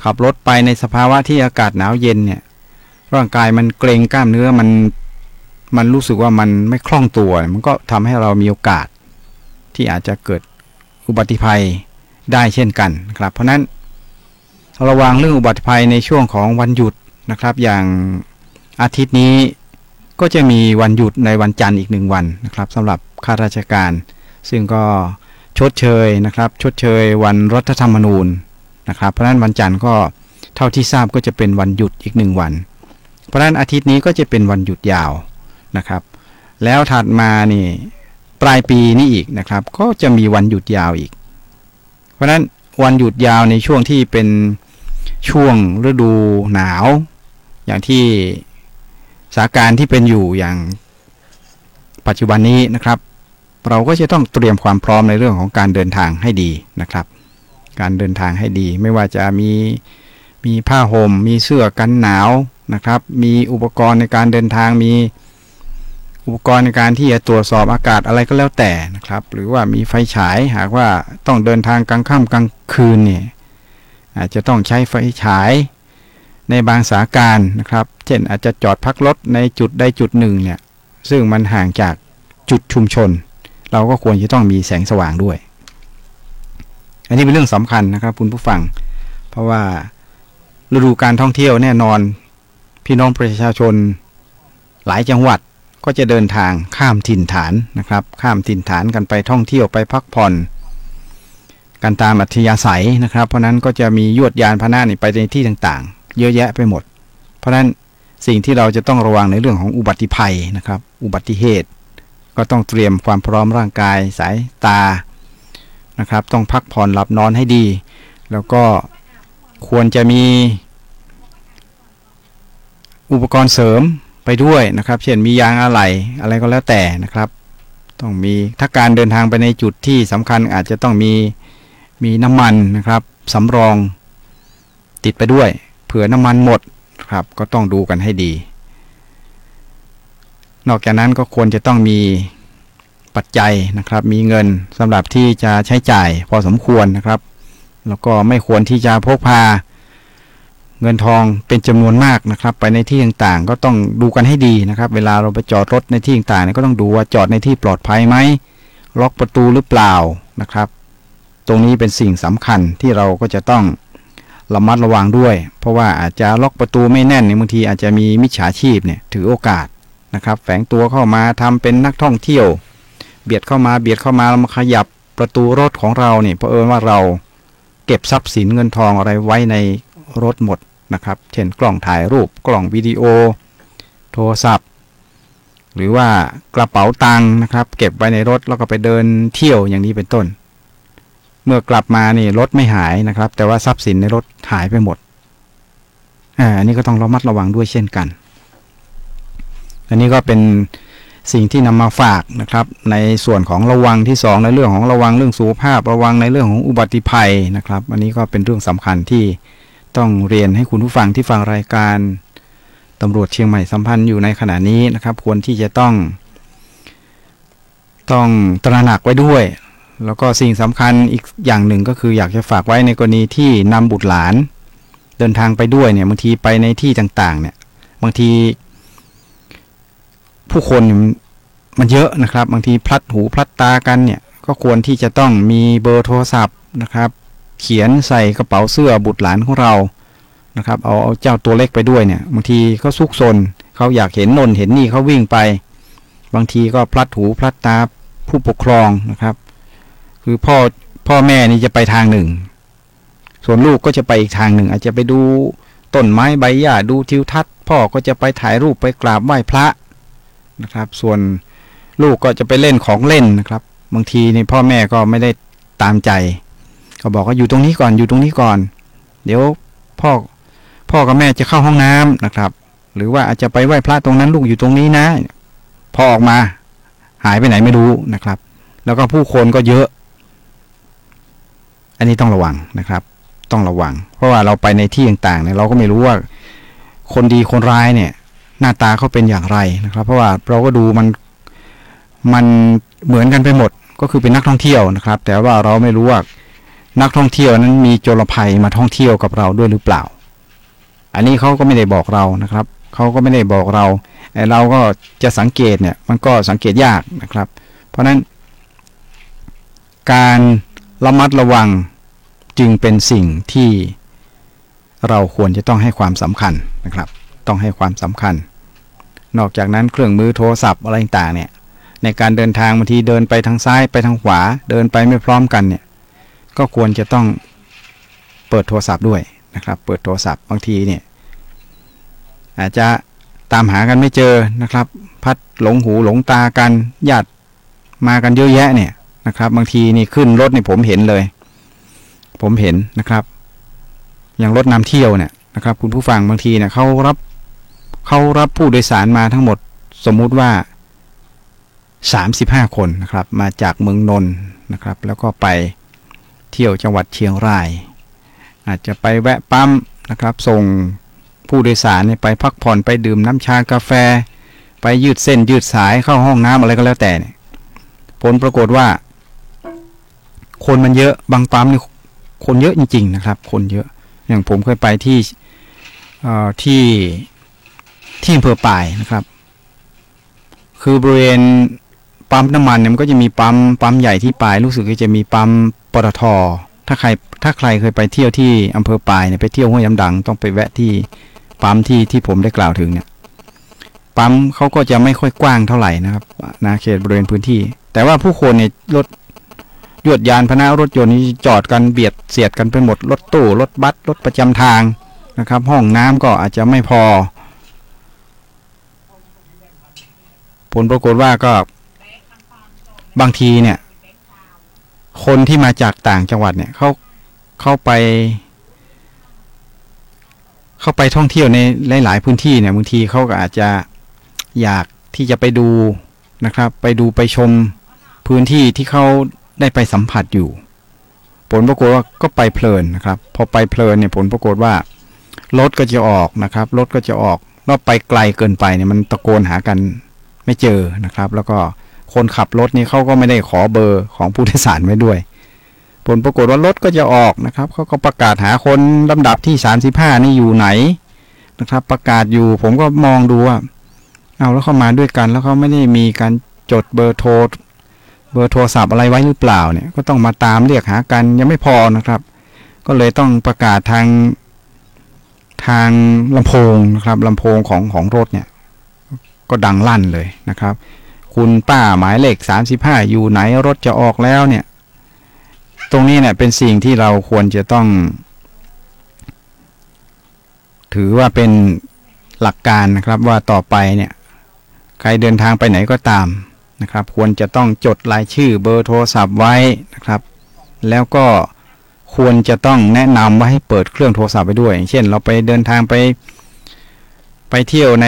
ขับรถไปในสภาวะที่อากาศหนาวเย็นเนี่ยร่างกายมันเกร็งกล้ามเนื้อมันรู้สึกว่ามันไม่คล่องตัวมันก็ทำให้เรามีโอกาสที่อาจจะเกิดอุบัติภัยได้เช่นกันนะครับเพราะนั้นระวังเรื่องอุบัติภัยในช่วงของวันหยุดนะครับอย่างอาทิตย์นี้ก็จะมีวันหยุดในวันจันทร์อีก1 วันนะครับสำหรับข้าราชการซึ่งก็ ชดเชยนะครับชดเชยวันรัฐธรรมนูญนะครับเพราะฉะนั้นวันจันทร์ก็เท่าที่ทราบก็จะเป็นวันหยุดอีก1วันเพราะฉะนั้นอาทิตย์นี้ก็จะเป็นวันหยุดยาวนะครับแล้วถัดมานี่ปลายปีนี้อีกนะครับก็จะมีวันหยุดยาวอีกเพราะฉะนั้นวันหยุดยาวในช่วงที่เป็นช่วงฤดูหนาวอย่างที่สถานการณ์ที่เป็นอยู่อย่างปัจจุบันนี้นะครับเราก็จะต้องเตรียมความพร้อมในเรื่องของการเดินทางให้ดีนะครับการเดินทางให้ดีไม่ว่าจะมีผ้าห่มมีเสื้อกันหนาวนะครับมีอุปกรณ์ในการเดินทางมีอุปกรณ์ในการที่จะตรวจสอบอากาศอะไรก็แล้วแต่นะครับหรือว่ามีไฟฉายหากว่าต้องเดินทางกลางค่ำกลางคืนเนี่ยอาจจะต้องใช้ไฟฉายในบางสถานการณ์นะครับเช่นอาจจะจอดพักรถในจุดใดจุดหนึ่งเนี่ยซึ่งมันห่างจากจุดชุมชนเราก็ควรจะต้องมีแสงสว่างด้วยอันนี้เป็นเรื่องสำคัญนะครับคุณผู้ฟังเพราะว่าฤดูการท่องเที่ยวแน่นอนพี่น้องประชาชนหลายจังหวัดก็จะเดินทางข้ามถิ่นฐานนะครับข้ามถิ่นฐานกันไปท่องเที่ยวไปพักผ่อนกันตามอัธยาศัยนะครับเพราะนั้นก็จะมียวดยานพาหนะไปในที่ต่างๆเยอะแยะไปหมดเพราะนั้นสิ่งที่เราจะต้องระวังในเรื่องของอุบัติภัยนะครับอุบัติเหตุก็ต้องเตรียมความพร้อมร่างกายสายตานะครับต้องพักผ่อนหลับนอนให้ดีแล้วก็ควรจะมีอุปกรณ์เสริมไปด้วยนะครับเช่นมียางอะไหล่อะไรก็แล้วแต่นะครับต้องมีถ้าการเดินทางไปในจุดที่สำคัญอาจจะต้องมีน้ำมันนะครับสำรองติดไปด้วยเผื่อน้ำมันหมดครับก็ต้องดูกันให้ดีนอกจากนั้นก็ควรจะต้องมีปัจจัยนะครับมีเงินสำหรับที่จะใช้จ่ายพอสมควรนะครับแล้วก็ไม่ควรที่จะพกพาเงินทองเป็นจำนวนมากนะครับไปในที่ต่างๆก็ต้องดูกันให้ดีนะครับเวลาเราไปจอดรถในที่ต่างๆก็ต้องดูว่าจอดในที่ปลอดภัยไหมล็อกประตูหรือเปล่านะครับตรงนี้เป็นสิ่งสำคัญที่เราก็จะต้องระมัดระวังด้วยเพราะว่าอาจจะล็อกประตูไม่แน่นบางทีอาจจะมีมิจฉาชีพเนี่ยถือโอกาสนะครับแฝงตัวเข้ามาทำเป็นนักท่องเที่ยวเบียดเข้ามาแล้วมาขยับประตูรถของเราเนี่ยเพราะว่าเราเก็บทรัพย์สินเงินทองอะไรไว้ในรถหมดนะครับเช่นกล้องถ่ายรูปกล้องวิดีโอโทรศัพท์หรือว่ากระเป๋าตังค์นะครับเก็บไว้ในรถแล้วก็ไปเดินเที่ยวอย่างนี้เป็นต้นเมื่อกลับมานี่รถไม่หายนะครับแต่ว่าทรัพย์สินในรถหายไปหมดอันนี้ก็ต้องระมัดระวังด้วยเช่นกันอันนี้ก็เป็นสิ่งที่นำมาฝากนะครับในส่วนของระวังที่2ในเรื่องของระวังเรื่องสุขภาพระวังในเรื่องของอุบัติภัยนะครับอันนี้ก็เป็นเรื่องสำคัญที่ต้องเรียนให้คุณผู้ฟังที่ฟังรายการตำรวจเชียงใหม่สัมพันธ์อยู่ในขณะนี้นะครับควรที่จะต้องตระหนักไว้ด้วยแล้วก็สิ่งสำคัญอีกอย่างหนึ่งก็คืออยากจะฝากไว้ในกรณีที่นำบุตรหลานเดินทางไปด้วยเนี่ยบางทีไปในที่ต่างๆเนี่ยบางทีผู้คนมันเยอะนะครับบางทีพลัดหูพลัดตากันเนี่ยก็ควรที่จะต้องมีเบอร์โทรศัพท์นะครับเขียนใส่กระเป๋าเสื้อบุตรหลานของเรานะครับเอาเจ้าตัวเล็กไปด้วยเนี่ยบางทีเขาซุกซนเขาอยากเห็นนนเห็นนี่เขาวิ่งไปบางทีก็พลัดหูพลัดตาผู้ปกครองนะครับคือพ่อแม่นี่จะไปทางหนึ่งส่วนลูกก็จะไปอีกทางหนึ่งอาจจะไปดูต้นไม้ใบหญ้าดูทิวทัศน์พ่อก็จะไปถ่ายรูปไปกราบไหว้พระนะครับส่วนลูกก็จะไปเล่นของเล่นนะครับบางทีนี่พ่อแม่ก็ไม่ได้ตามใจก็บอกว่าอยู่ตรงนี้ก่อนเดี๋ยวพ่อกับแม่จะเข้าห้องน้ำนะครับหรือว่าอาจจะไปไหว้พระตรงนั้นลูกอยู่ตรงนี้นะพอออกมาหายไปไหนไม่รู้นะครับแล้วก็ผู้คนก็เยอะอันนี้ต้องระวังนะครับต้องระวังเพราะว่าเราไปในที่ต่างๆเนี่ยเราก็ไม่รู้ว่าคนดีคนร้ายเนี่ยหน้าตาเขาเป็นอย่างไรนะครับเพราะว่าเราก็ดูมันเหมือนกันไปหมดก็คือเป็นนักท่องเที่ยวนะครับแต่ว่าเราไม่รู้ว่านักท่องเที่ยวนั้นมีโจรภัยมาท่องเที่ยวกับเราด้วยหรือเปล่าอันนี้เขาก็ไม่ได้บอกเรานะครับเขาก็ไม่ได้บอกเราเราก็จะสังเกตเนี่ยมันก็สังเกตยากนะครับเพราะนั้นการระมัดระวังจึงเป็นสิ่งที่เราควรจะต้องให้ความสำคัญนะครับต้องให้ความสำคัญนอกจากนั้นเครื่องมือโทรศัพท์อะไรต่างๆเนี่ย ในการเดินทางบางทีเดินไปทางซ้ายไปทางขวาเดินไปไม่พร้อมกันเนี่ยก็ควรจะต้องเปิดโทรศัพท์ด้วยนะครับเปิดโทรศัพท์บางทีเนี่ยอาจจะตามหากันไม่เจอนะครับพัดหลงหูหลงตากันญาติมากันเยอะแยะเนี่ยนะครับบางทีนี่ขึ้นรถนี่ผมเห็นเลยผมเห็นนะครับอย่างรถนำเที่ยวเนี่ยนะครับคุณผู้ฟังบางทีเนี่ยเขารับผู้โดยสารมาทั้งหมดสมมุติว่า35คนนะครับมาจากเมืองนนท์นะครับแล้วก็ไปเที่ยวจังหวัดเชียงรายอาจจะไปแวะปั๊มนะครับส่งผู้โดยสารเนี่ยไปพักผ่อนไปดื่มน้ำชากาแฟไปยืดเส้นยืดสายเข้าห้องน้ำอะไรก็แล้วแต่เนี่ยผลปรากฏว่าคนมันเยอะบางปั๊มนี่คนเยอะจริงๆนะครับคนเยอะอย่างผมเคยไปที่อำเภอปายนะครับคือบริเวณปั๊มน้ำมันเนี่ยมันก็จะมีปั๊มใหญ่ที่ปายรู้สึกจะมีปั๊มปตท.ถ้าใครเคยไปเที่ยวที่อำเภอปายเนี่ยไปเที่ยวห้วยน้ำดังต้องไปแวะที่ปั๊มที่ผมได้กล่าวถึงเนี่ยปั๊มเขาก็จะไม่ค่อยกว้างเท่าไหร่นะครับนาเขตบริเวณพื้นที่แต่ว่าผู้คนเนี่ยรถยวดยานพาหนะรถยนต์นี่จอดกันเบียดเสียดกันไปหมดรถตู้รถบัสรถประจำทางนะครับห้องน้ำก็อาจจะไม่พอผลปรากฏว่าก็บางทีเนี่ยคนที่มาจากต่างจังหวัดเนี่ยเข้าไปท่องเที่ยวในหลายๆพื้นที่เนี่ยบางทีเขาก็อาจจะอยากที่จะไปดูนะครับไปชมพื้นที่ที่เขาได้ไปสัมผัสอยู่ผลปรากฏว่าก็ไปเพลินนะครับพอไปเพลินเนี่ยผลปรากฏว่ารถก็จะออกนะครับรถก็จะออกแล้วไปไกลเกินไปเนี่ยมันตะโกนหากันไม่เจอนะครับแล้วก็คนขับรถนี่เขาก็ไม่ได้ขอเบอร์ของผู้โดยสารไว้ด้วยผลปรากฏว่ารถก็จะออกนะครับเขาก็ประกาศหาคนลำดับที่35นี่อยู่ไหนนะครับประกาศอยู่ผมก็มองดูว่าเอาแล้วเขามาด้วยกันแล้วเขาไม่ได้มีการจดเบอร์โทรศัพท์อะไรไว้หรือเปล่าเนี่ยก็ต้องมาตามเรียกหากันยังไม่พอนะครับก็เลยต้องประกาศทางลำโพงนะครับลำโพงของรถเนี่ยก็ดังลั่นเลยนะครับคุณป้าหมายเลข35อยู่ไหนรถจะออกแล้วเนี่ยตรงนี้เนี่ยเป็นสิ่งที่เราควรจะต้องถือว่าเป็นหลักการนะครับว่าต่อไปเนี่ยใครเดินทางไปไหนก็ตามนะครับควรจะต้องจดรายชื่อเบอร์โทรศัพท์ไว้นะครับแล้วก็ควรจะต้องแนะนำว่าให้เปิดเครื่องโทรศัพท์ไปด้วยอย่างเช่นเราไปเดินทางไปเที่ยวใน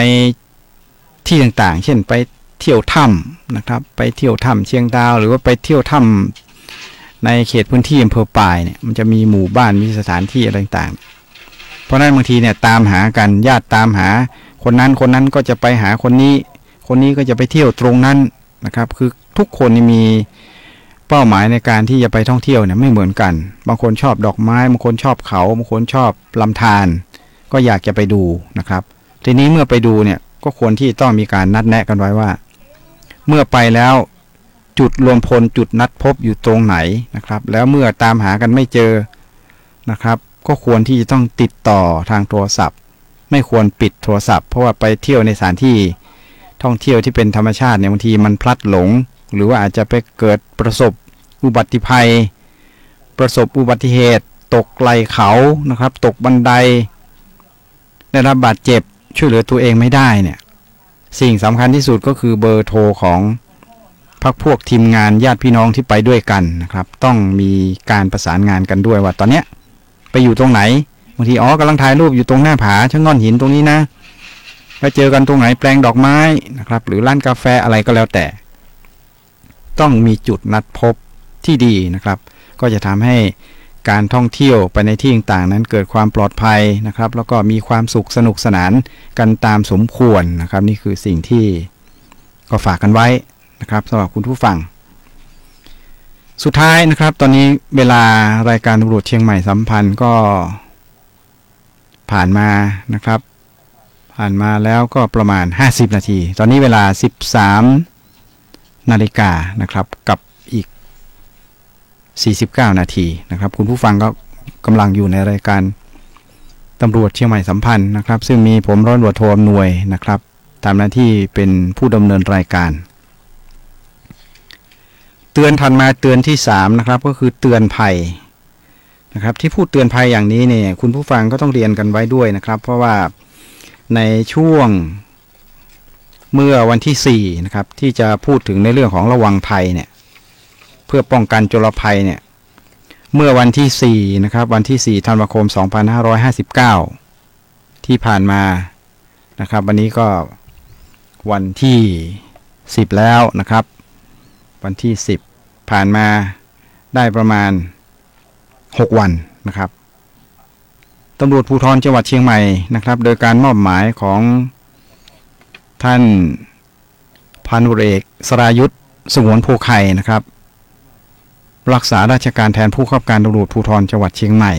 ที่ต่างๆเช่นไปเที่ยวถ้ำนะครับไปเที่ยวถ้ำเชียงดาวหรือว่าไปเที่ยวถ้ำในเขตพื้นที่อำเภอปายเนี่ยมันจะมีหมู่บ้านมีสถานที่อะไรต่างๆเพราะนั้นบางทีเนี่ยตามหากันญาติตามหาคนนั้นก็จะไปหาคนนี้ก็จะไปเที่ยวตรงนั้นนะครับคือทุกคนมีเป้าหมายในการที่จะไปท่องเที่ยวเนี่ยไม่เหมือนกันบางคนชอบดอกไม้บางคนชอบเขาบางคนชอบลำธารก็อยากจะไปดูนะครับทีนี้เมื่อไปดูเนี่ยก็ควรที่ต้องมีการนัดแนะกันไว้ว่าเมื่อไปแล้วจุดรวมพลจุดนัดพบอยู่ตรงไหนนะครับแล้วเมื่อตามหากันไม่เจอนะครับก็ควรที่จะต้องติดต่อทางโทรศัพท์ไม่ควรปิดโทรศัพท์เพราะว่าไปเที่ยวในสถานที่ท่องเที่ยวที่เป็นธรรมชาติเนี่ยบางทีมันพลัดหลงหรือว่าอาจจะไปเกิดประสบอุบัติภัยประสบอุบัติเหตุตกไหลเขานะครับตกบันไดได้รับบาดเจ็บช่วยเหลือตัวเองไม่ได้เนี่ยสิ่งสำคัญที่สุดก็คือเบอร์โทรของพวกทีมงานญาติพี่น้องที่ไปด้วยกันนะครับต้องมีการประสานงานกันด้วยว่าตอนเนี้ยไปอยู่ตรงไหนบางทีกำลังถ่ายรูปอยู่ตรงหน้าผาชะง่อนหินตรงนี้นะไปเจอกันตรงไหนแปลงดอกไม้นะครับหรือร้านกาแฟอะไรก็แล้วแต่ต้องมีจุดนัดพบที่ดีนะครับก็จะทำให้การท่องเที่ยวไปในที่ต่างๆนั้นเกิดความปลอดภัยนะครับแล้วก็มีความสุขสนุกสนานกันตามสมควรนะครับนี่คือสิ่งที่ก็ฝากกันไว้นะครับสำหรับคุณผู้ฟังสุดท้ายนะครับตอนนี้เวลารายการตำรวจเชียงใหม่สัมพันธ์ก็ผ่านมานะครับผ่านมาแล้วก็ประมาณ50นาทีตอนนี้เวลา 13 นาฬิกานะครับกับอีก49นาทีนะครับคุณผู้ฟังก็กำลังอยู่ในรายการตำรวจเชียงใหม่สัมพันธ์นะครับซึ่งมีผมร้อยตำรวจโทอำนวยนะครับทำหน้าที่เป็นผู้ดำเนินรายการ เตือนถัดมาเตือนที่3นะครับก็คือเตือนภัยนะครับที่พูดเตือนภัยอย่างนี้เนี่ยคุณผู้ฟังก็ต้องเรียนกันไว้ด้วยนะครับเพราะว่าในช่วงเมื่อวันที่4นะครับที่จะพูดถึงในเรื่องของระวังภัยเนี่ยเพื่อป้องกันโจรภัยเนี่ยเมื่อวันที่4นะครับวันที่4ธันวาคม2559ที่ผ่านมานะครับวันนี้ก็วันที่10แล้วนะครับวันที่10ผ่านมาได้ประมาณ6วันนะครับตำรวจภูธรจังหวัดเชียงใหม่นะครับโดยการมอบหมายของท่านพันตำรวจเอกสรายุทธสงวนโพไข่นะครับรักษาราชการแทนผู้บังคับการตำรวจภูธรจังหวัดเชียงใหม่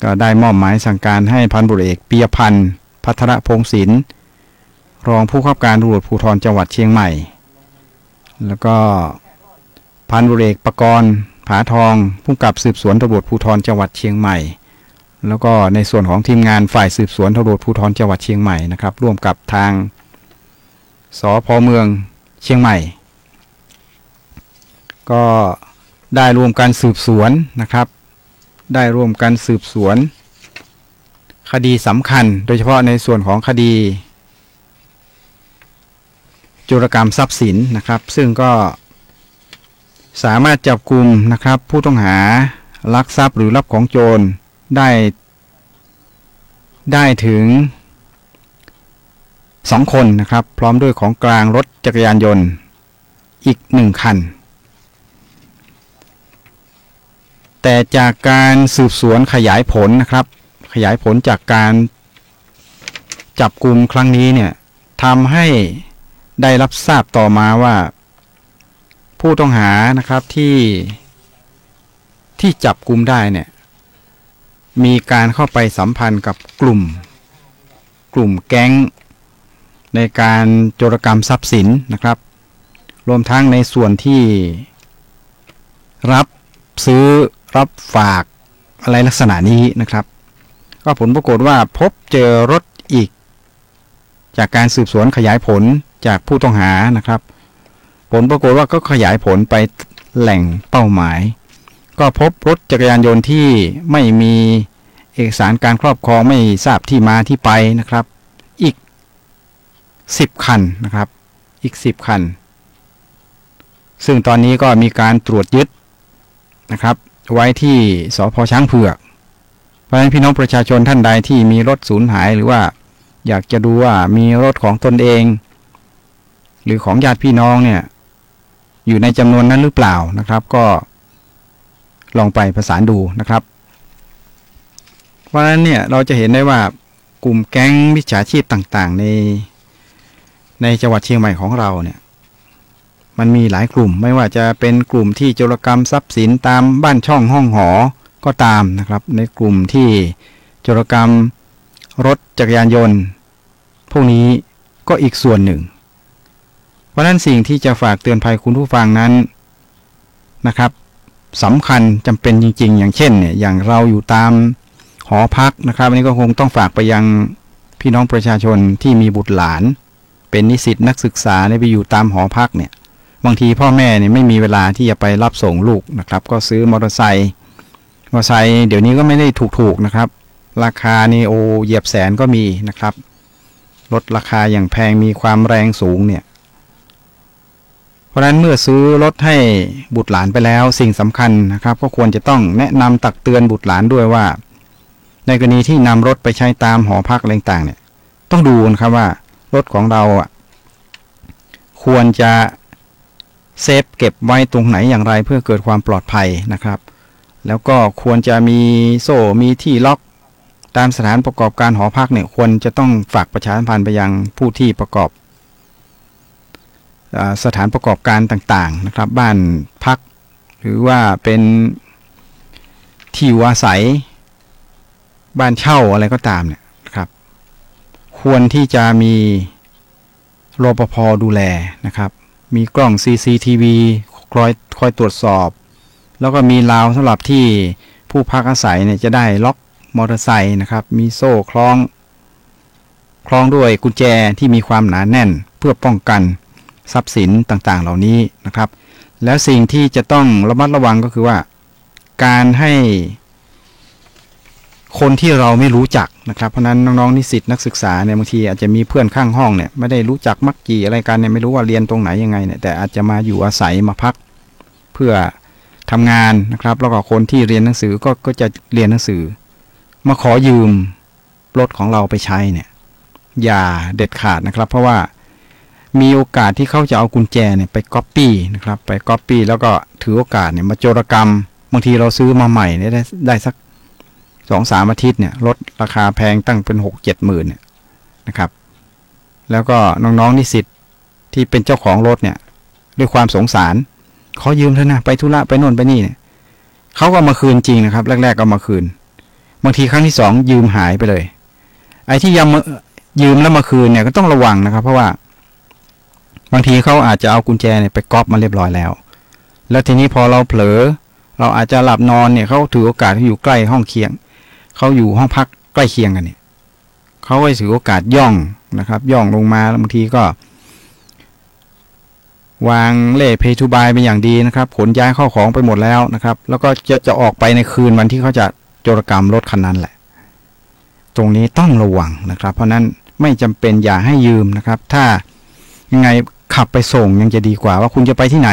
ก็ได้มอบหมายสั่งการให้พันตำรวจเอกปิยพันธ์ภัทรพงศ์ศิลป์รองผู้บังคับการตำรวจภูธรจังหวัดเชียงใหม่แล้วก็พันตำรวจเอกปกรณ์ผาทองผู้กำกับสืบสวนตำรวจภูธรจังหวัดเชียงใหม่แล้วก็ในส่วนของทีมงานฝ่ายสืบสวนตำรวจภูธรจังหวัดเชียงใหม่นะครับร่วมกับทางสภ.เมืองเชียงใหม่ก็ได้รวมกันสืบสวนนะครับได้ร่วมกันสืบสวนคดีสำคัญโดยเฉพาะในส่วนของคดีโจรกรรมทรัพย์สินนะครับซึ่งก็สามารถจับกุมนะครับผู้ต้องหาลักทรัพย์หรือรับของโจรได้ถึง2คนนะครับพร้อมด้วยของกลางรถจักรยานยนต์อีก1คันแต่จากการสืบสวนขยายผลนะครับขยายผลจากการจับกุมครั้งนี้เนี่ยทำให้ได้รับทราบต่อมาว่าผู้ต้องหานะครับที่จับกุมได้เนี่ยมีการเข้าไปสัมพันธ์กับกลุ่มแก๊งในการโจรกรรมทรัพย์สินนะครับรวมทั้งในส่วนที่รับซื้อรับฝากอะไรลักษณะนี้นะครับก็ผลปรากฏว่าพบเจอรถอีกจากการสืบสวนขยายผลจากผู้ต้องหานะครับผลปรากฏว่าก็ขยายผลไปแหล่งเป้าหมายก็พบรถจักรยานยนต์ที่ไม่มีเอกสารการครอบครองไม่ทราบที่มาที่ไปนะครับอีก10คันนะครับอีก10คันซึ่งตอนนี้ก็มีการตรวจยึดนะครับไว้ที่สภ.ช้างเผือกเพราะฉะนั้นพี่น้องประชาชนท่านใดที่มีรถสูญหายหรือว่าอยากจะดูว่ามีรถของตนเองหรือของญาติพี่น้องเนี่ยอยู่ในจำนวนนั้นหรือเปล่านะครับก็ลองไปประสานดูนะครับเพราะฉะนั้นเนี่ยเราจะเห็นได้ว่ากลุ่มแก๊งมิจฉาชีพต่างๆในจังหวัดเชียงใหม่ของเราเนี่ยมันมีหลายกลุ่มไม่ว่าจะเป็นกลุ่มที่โจรกรรมทรัพย์สินตามบ้านช่องห้องหอก็ตามนะครับในกลุ่มที่โจรกรรมรถจักรยานยนต์พวกนี้ก็อีกส่วนหนึ่งเพราะนั้นสิ่งที่จะฝากเตือนภัยคุณผู้ฟังนั้นนะครับสำคัญจำเป็นจริงๆอย่างเช่นเนี่ยอย่างเราอยู่ตามหอพักนะครับอันนี้ก็คงต้องฝากไปยังพี่น้องประชาชนที่มีบุตรหลานเป็นนิสิตนักศึกษาไปอยู่ตามหอพักเนี่ยบางทีพ่อแม่เนี่ยไม่มีเวลาที่จะไปรับส่งลูกนะครับก็ซื้อมอเตอร์ไซค์เดี๋ยวนี้ก็ไม่ได้ถูกๆนะครับราคานี่เหยียบแสนก็มีนะครับลดราคาอย่างแพงมีความแรงสูงเนี่ยเพราะฉะนั้นเมื่อซื้อรถให้บุตรหลานไปแล้วสิ่งสำคัญนะครับก็ควรจะต้องแนะนำตักเตือนบุตรหลานด้วยว่าในกรณีที่นำรถไปใช้ตามหอพักอะไรต่างๆเนี่ยต้องดูนะครับว่ารถของเราควรจะเซฟเก็บไว้ตรงไหนอย่างไรเพื่อเกิดความปลอดภัยนะครับแล้วก็ควรจะมีโซ่มีที่ล็อกตามสถานประกอบการหอพักเนี่ยควรจะต้องฝากประชาสัมพันธ์ไปยังผู้ที่ประกอบสถานประกอบการต่างๆนะครับบ้านพักหรือว่าเป็นที่อยู่อาศัยบ้านเช่าอะไรก็ตามเนี่ยนะครับควรที่จะมีรปภ.ดูแลนะครับมีกล้อง CCTV คอยตรวจสอบแล้วก็มีราวสำหรับที่ผู้พักอาศัยเนี่ยจะได้ล็อกมอเตอร์ไซค์นะครับมีโซ่คล้องด้วยกุญแจที่มีความหนาแน่นเพื่อป้องกันทรัพย์สินต่างๆเหล่านี้นะครับ แล้วสิ่งที่จะต้องระมัดระวังก็คือว่าการให้คนที่เราไม่รู้จักนะครับเพราะนั้นน้องๆนิสิตนักศึกษาเนี่ยบางทีอาจจะมีเพื่อนข้างห้องเนี่ยไม่ได้รู้จักมักจีอะไรกันเนี่ยไม่รู้ว่าเรียนตรงไหนยังไงเนี่ยแต่อาจจะมาอยู่อาศัยมาพักเพื่อทำงานนะครับแล้วก็คนที่เรียนหนังสือก็จะเรียนหนังสือมาขอยืมรถของเราไปใช้เนี่ยอย่าเด็ดขาดนะครับเพราะว่ามีโอกาสที่เขาจะเอากุญแจเนี่ยไปก๊อปปี้นะครับไปก๊อปปี้แล้วก็ถือโอกาสเนี่ยมาโจรกรรมบางทีเราซื้อมาใหม่เนี่ยได้สัก2-3 อาทิตย์เนี่ยลดราคาแพงตั้งเป็น 6-7 หมื่นเนี่ยนะครับแล้วก็น้องๆนิสิตที่เป็นเจ้าของรถเนี่ยด้วยความสงสารขอยืมเถอะนะไปธุระไปโน่นไปนี่เนี่ยเขาก็มาคืนจริงนะครับแรกๆก็มาคืนบางทีครั้งที่2ยืมหายไปเลยไอ้ที่ยืมแล้วมาคืนเนี่ยก็ต้องระวังนะครับเพราะว่าบางทีเขาอาจจะเอากุญแจเนี่ยไปก๊อปมาเรียบร้อยแล้วทีนี้พอเราเผลอเราอาจจะหลับนอนเนี่ยเขาถือโอกาสที่อยู่ใกล้ห้องเคียงเขาอยู่ห้องพักใกล้เคียงกันเนี่ยเขาก็ถือโอกาสย่องนะครับย่องลงมาแล้วบางทีก็วางเล่เพทุบายเป็นอย่างดีนะครับขนย้ายข้าวของไปหมดแล้วนะครับแล้วก็จะออกไปในคืนวันที่เขาจะโจรกรรมรถคันนั้นแหละตรงนี้ต้องระวังนะครับเพราะนั้นไม่จำเป็นอย่าให้ยืมนะครับถ้ายังไงขับไปส่งยังจะดีกว่าว่าคุณจะไปที่ไหน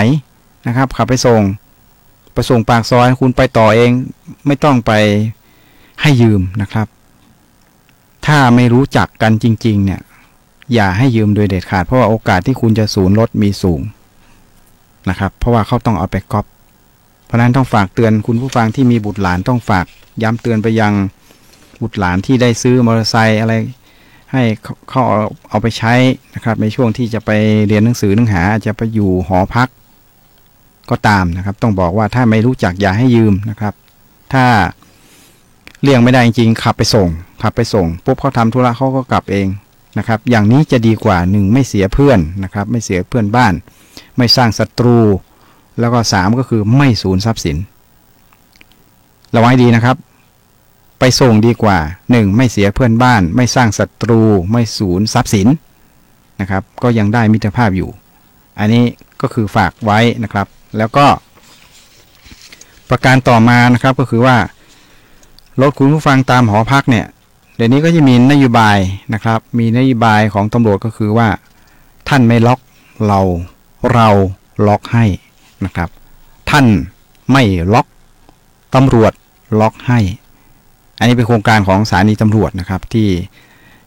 นะครับขับไปส่งปากซอยคุณไปต่อเองไม่ต้องไปให้ยืมนะครับถ้าไม่รู้จักกันจริงๆเนี่ยอย่าให้ยืมโดยเด็ดขาดเพราะว่าโอกาสที่คุณจะสูญรถมีสูงนะครับเพราะว่าเขาต้องเอาไปก๊อปเพราะนั้นต้องฝากเตือนคุณผู้ฟังที่มีบุตรหลานต้องฝากย้ำเตือนไปยังบุตรหลานที่ได้ซื้อมอเตอร์ไซค์อะไรให้เขาเอาไปใช้นะครับในช่วงที่จะไปเรียนหนังสืออาจจะไปอยู่หอพักก็ตามนะครับต้องบอกว่าถ้าไม่รู้จักอย่าให้ยืมนะครับถ้าเลี่ยงไม่ได้จริงๆขับไปส่งปุ๊บเขาทำธุระเขาก็กลับเองนะครับอย่างนี้จะดีกว่า1ไม่เสียเพื่อนนะครับไม่เสียเพื่อนบ้านไม่สร้างศัตรูแล้วก็3ก็คือไม่สูญทรัพย์สินระวังให้ดีนะครับไปส่งดีกว่า1ไม่เสียเพื่อนบ้านไม่สร้างศัตรูไม่สูญทรัพย์สินนะครับก็ยังได้มิตรภาพอยู่อันนี้ก็คือฝากไว้นะครับแล้วก็ประการต่อมานะครับก็คือว่ารถคุณผู้ฟังตามหอพักเนี่ยเดี๋ยวนี้ก็จะมีนโยบายนะครับมีนโยบายของตำรวจก็คือว่าท่านไม่ล็อกเราล็อกให้นะครับท่านไม่ล็อกตำรวจล็อกให้อันนี้เป็นโครงการของสถานีตำรวจนะครับที่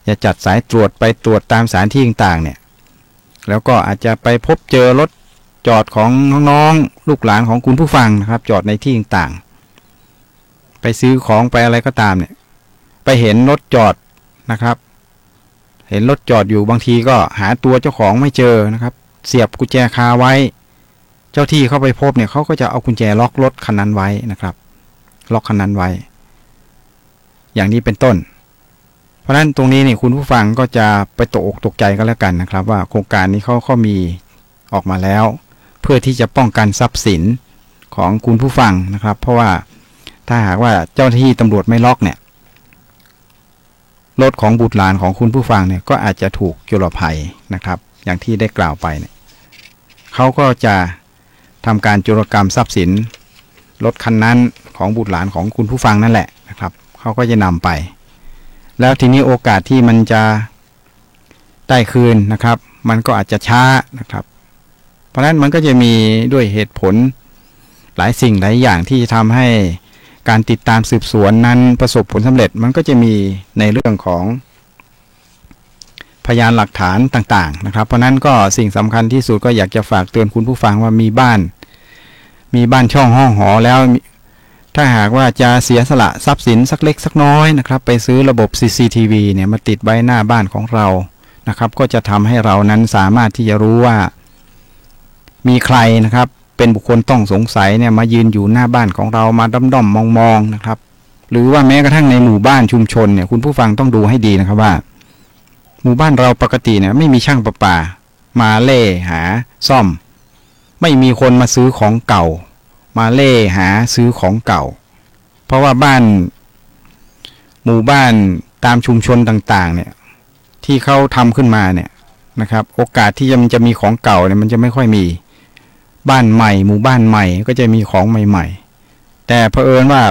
จะจัดสายตรวจไปตรวจตามสถานที่ต่างๆเนี่ยแล้วก็อาจจะไปพบเจอรถจอดของน้องๆลูกหลานของคุณผู้ฟังนะครับจอดในที่ต่างๆไปซื้อของไปอะไรก็ตามเนี่ยไปเห็นรถจอดนะครับเห็นรถจอดอยู่บางทีก็หาตัวเจ้าของไม่เจอนะครับเสียบกุญแจคาไว้เจ้าที่เข้าไปพบเนี่ยเขาก็จะเอากุญแจล็อกรถคันนั้นไว้นะครับล็อกคันนั้นไว้อย่างนี้เป็นต้นเพราะฉะนั้นตรงนี้เนี่ยคุณผู้ฟังก็จะไปตกอกตกใจกันแล้วกันนะครับว่าโครงการนี้เขามีออกมาแล้วเพื่อที่จะป้องกันทรัพย์สินของคุณผู้ฟังนะครับเพราะว่าถ้าหากว่าเจ้าหน้าที่ตำรวจไม่ล็อกเนี่ยรถของบุตรหลานของคุณผู้ฟังเนี่ยก็อาจจะถูกโจรภัยนะครับอย่างที่ได้กล่าวไปเนี่ยเขาก็จะทำการโจรกรรมทรัพย์สินรถคันนั้นของบุตรหลานของคุณผู้ฟังนั่นแหละนะครับเขาก็จะนำไปแล้วทีนี้โอกาสที่มันจะได้คืนนะครับมันก็อาจจะช้านะครับเพราะฉะนั้นมันก็จะมีด้วยเหตุผลหลายสิ่งหลายอย่างที่จะทำให้การติดตามสืบสวนนั้นประสบผลสำเร็จมันก็จะมีในเรื่องของพยานหลักฐานต่างๆนะครับเพราะนั้นก็สิ่งสำคัญที่สุดก็อยากจะฝากเตือนคุณผู้ฟังว่ามีบ้านช่องห้องหอแล้วถ้าหากว่าจะเสียสละทรัพย์สินสักเล็กสักน้อยนะครับไปซื้อระบบ CCTV เนี่ยมาติดไว้หน้าบ้านของเรานะครับก็จะทำให้เรานั้นสามารถที่จะรู้ว่ามีใครนะครับเป็นบุคคลต้องสงสัยเนี่ยมายืนอยู่หน้าบ้านของเรามาด้อมๆมองๆนะครับหรือว่าแม้กระทั่งในหมู่บ้านชุมชนเนี่ยคุณผู้ฟังต้องดูให้ดีนะครับว่าหมู่บ้านเราปกติเนี่ยไม่มีช่างประปามาเล่หาซ่อมไม่มีคนมาซื้อของเก่ามาเล่หาซื้อของเก่าเพราะว่าหมู่บ้านตามชุมชนต่างๆเนี่ยที่เขาทำขึ้นมาเนี่ยนะครับโอกาสที่มันจะมีของเก่าเนี่ยมันจะไม่ค่อยมี บ้านใหม่หมู่บ้านใหม่ก็จะมีของใหม่ๆแต่เผอิญว่า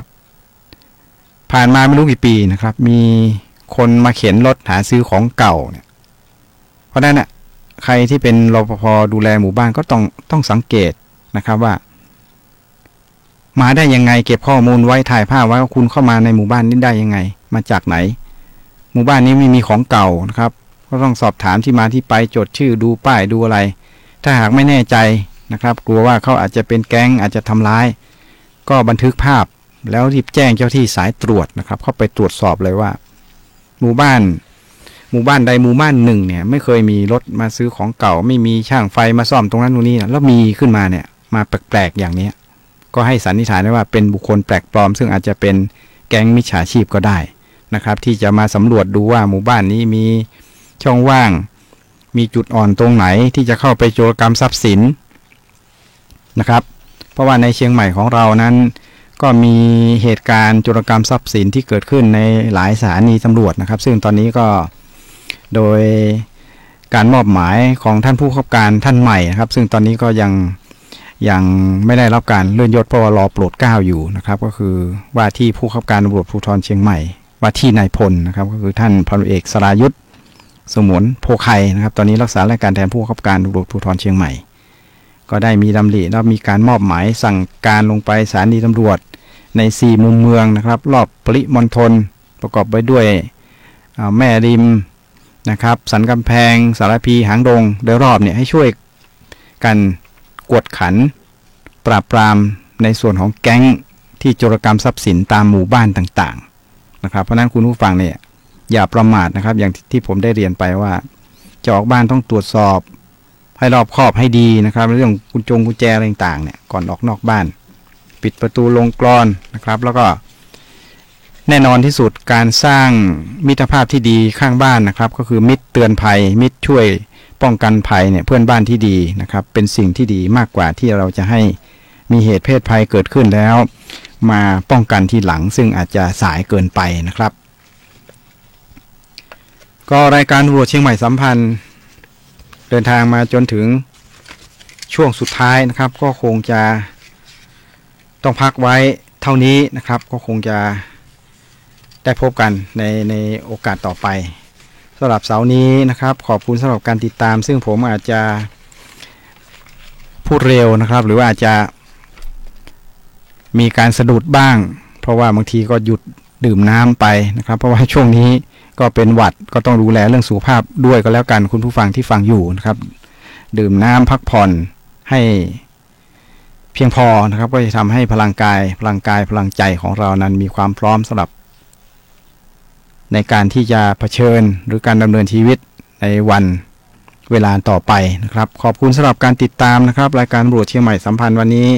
ผ่านมาไม่รู้กี่ปีนะครับมีคนมาเข็นรถหาซื้อของเก่าเนี่ยเพราะนั้นน่ะใครที่เป็นรปภ.ดูแลหมู่บ้านก็ต้องสังเกตนะครับว่ามาได้ยังไงเก็บข้อมูลไว้ถ่ายภาพไว้ว่าคุณเข้ามาในหมู่บ้านนี้ได้ยังไงมาจากไหนหมู่บ้านนี้ไม่มีของเก่านะครับก็ต้องสอบถามที่มาที่ไปจดชื่อดูป้ายดูอะไรถ้าหากไม่แน่ใจนะครับกลัวว่าเขาอาจจะเป็นแก๊งอาจจะทำร้ายก็บันทึกภาพแล้วรีบแจ้งเจ้าที่สายตรวจนะครับเข้าไปตรวจสอบเลยว่าหมู่บ้านใดหมู่บ้านหนึ่งเนี่ยไม่เคยมีรถมาซื้อของเก่าไม่มีช่างไฟมาซ่อมตรงนั้นตรงนี้แล้วมีขึ้นมาเนี่ยมาแปลกๆอย่างนี้ก็ให้สันนิษฐานได้ว่าเป็นบุคคลแปลกปลอมซึ่งอาจจะเป็นแก๊งมิจฉาชีพก็ได้นะครับที่จะมาสำรวจดูว่าหมู่บ้านนี้มีช่องว่างมีจุดอ่อนตรงไหนที่จะเข้าไปโจรกรรมทรัพย์สินนะครับเพราะว่าในเชียงใหม่ของเรานั้นก็มีเหตุการณ์โจรกรรมทรัพย์สินที่เกิดขึ้นในหลายสถานีตำรวจนะครับซึ่งตอนนี้ก็โดยการมอบหมายของท่านผู้กำกับการท่านใหม่นะครับซึ่งตอนนี้ก็ยังไม่ได้รับการเลื่อนยศเพราะว่ารอโปรดเกล้าอยู่นะครับก็คือว่าที่ผู้กำกับการตำรวจภูธรเชียงใหม่ว่าที่นายพลนะครับก็คือท่านพันเอกสรายุทธสงวนโพไคนะครับตอนนี้รักษาราชการแทนผู้กำกับการตำรวจภูธรเชียงใหม่ก็ได้มีดำริแล้วมีการมอบหมายสั่งการลงไปสถานีตำรวจใน4มุมเมืองนะครับรอบปริมณฑลประกอบไปด้วยแม่ริมนะครับสันกำแพงสารพีหางดงโดยรอบเนี่ยให้ช่วยกันกวดขันปราบปรามในส่วนของแก๊งที่โจรกรรมทรัพย์สินตามหมู่บ้านต่างๆนะครับเพราะนั้นคุณผู้ฟังเนี่ยอย่าประมาทนะครับอย่างที่ผมได้เรียนไปว่าจะออกบ้านต้องตรวจสอบให้รอบคอบให้ดีนะครับเรื่องกุญแจอะไรต่างๆเนี่ยก่อนออกนอกบ้านปิดประตูลงกลอนนะครับแล้วก็แน่นอนที่สุดการสร้างมิตรภาพที่ดีข้างบ้านนะครับก็คือมิตรเตือนภัยมิตรช่วยป้องกันภัยเนี่ยเพื่อนบ้านที่ดีนะครับเป็นสิ่งที่ดีมากกว่าที่เราจะให้มีเหตุเพศภัยเกิดขึ้นแล้วมาป้องกันทีหลังซึ่งอาจจะสายเกินไปนะครับก็รายการตำรวจเชียงใหม่สัมพันธ์เดินทางมาจนถึงช่วงสุดท้ายนะครับก็คงจะต้องพักไว้เท่านี้นะครับก็คงจะได้พบกันในโอกาสต่อไปสำหรับเสาร์นี้นะครับขอบคุณสำหรับการติดตามซึ่งผมอาจจะพูดเร็วนะครับหรือว่าอาจจะมีการสะดุดบ้างเพราะว่าบางทีก็หยุดดื่มน้ำไปนะครับเพราะว่าช่วงนี้ก็เป็นหวัดก็ต้องดูแลเรื่องสุขภาพด้วยก็แล้วกันคุณผู้ฟังที่ฟังอยู่นะครับดื่มน้ำพักผ่อนให้เพียงพอนะครับก็จะทำให้พลังกายใจของเรานั้นมีความพร้อมสำหรับในการที่จะเผชิญหรือการดำเนินชีวิตในวันเวลาต่อไปนะครับขอบคุณสำหรับการติดตามนะครับรายการตำรวจเชียงใหม่สัมพันธ์วันนี้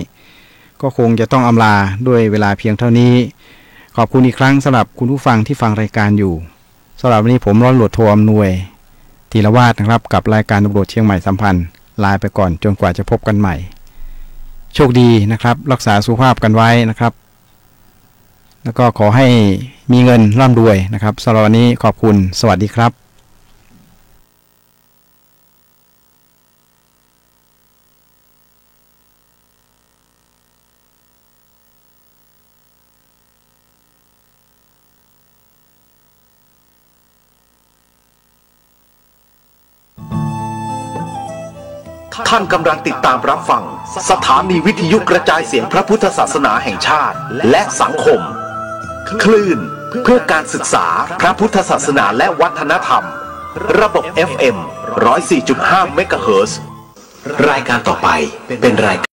ก็คงจะต้องอำลาด้วยเวลาเพียงเท่านี้ขอบคุณอีกครั้งสำหรับคุณผู้ฟังที่ฟังรายการอยู่สำหรับวันนี้ผมร้อยตำรวจโทอำนวยธีรวาฒนะครับกับรายการตำรวจเชียงใหม่สัมพันธ์ลาไปก่อนจนกว่าจะพบกันใหม่โชคดีนะครับรักษาสุขภาพกันไว้นะครับแล้วก็ขอให้มีเงินร่ำรวยนะครับสำหรับวันนี้ขอบคุณสวัสดีครับท่านกำลังติดตามรับฟังสถานีวิทยุกระจายเสียงพระพุทธศาสนาแห่งชาติและสังคมคลื่นเพื่อการศึกษาพระพุทธศาสนาและวัฒนธรรมระบบ FM 104.5 เมกะเฮิรตซ์รายการต่อไปเป็นรายการ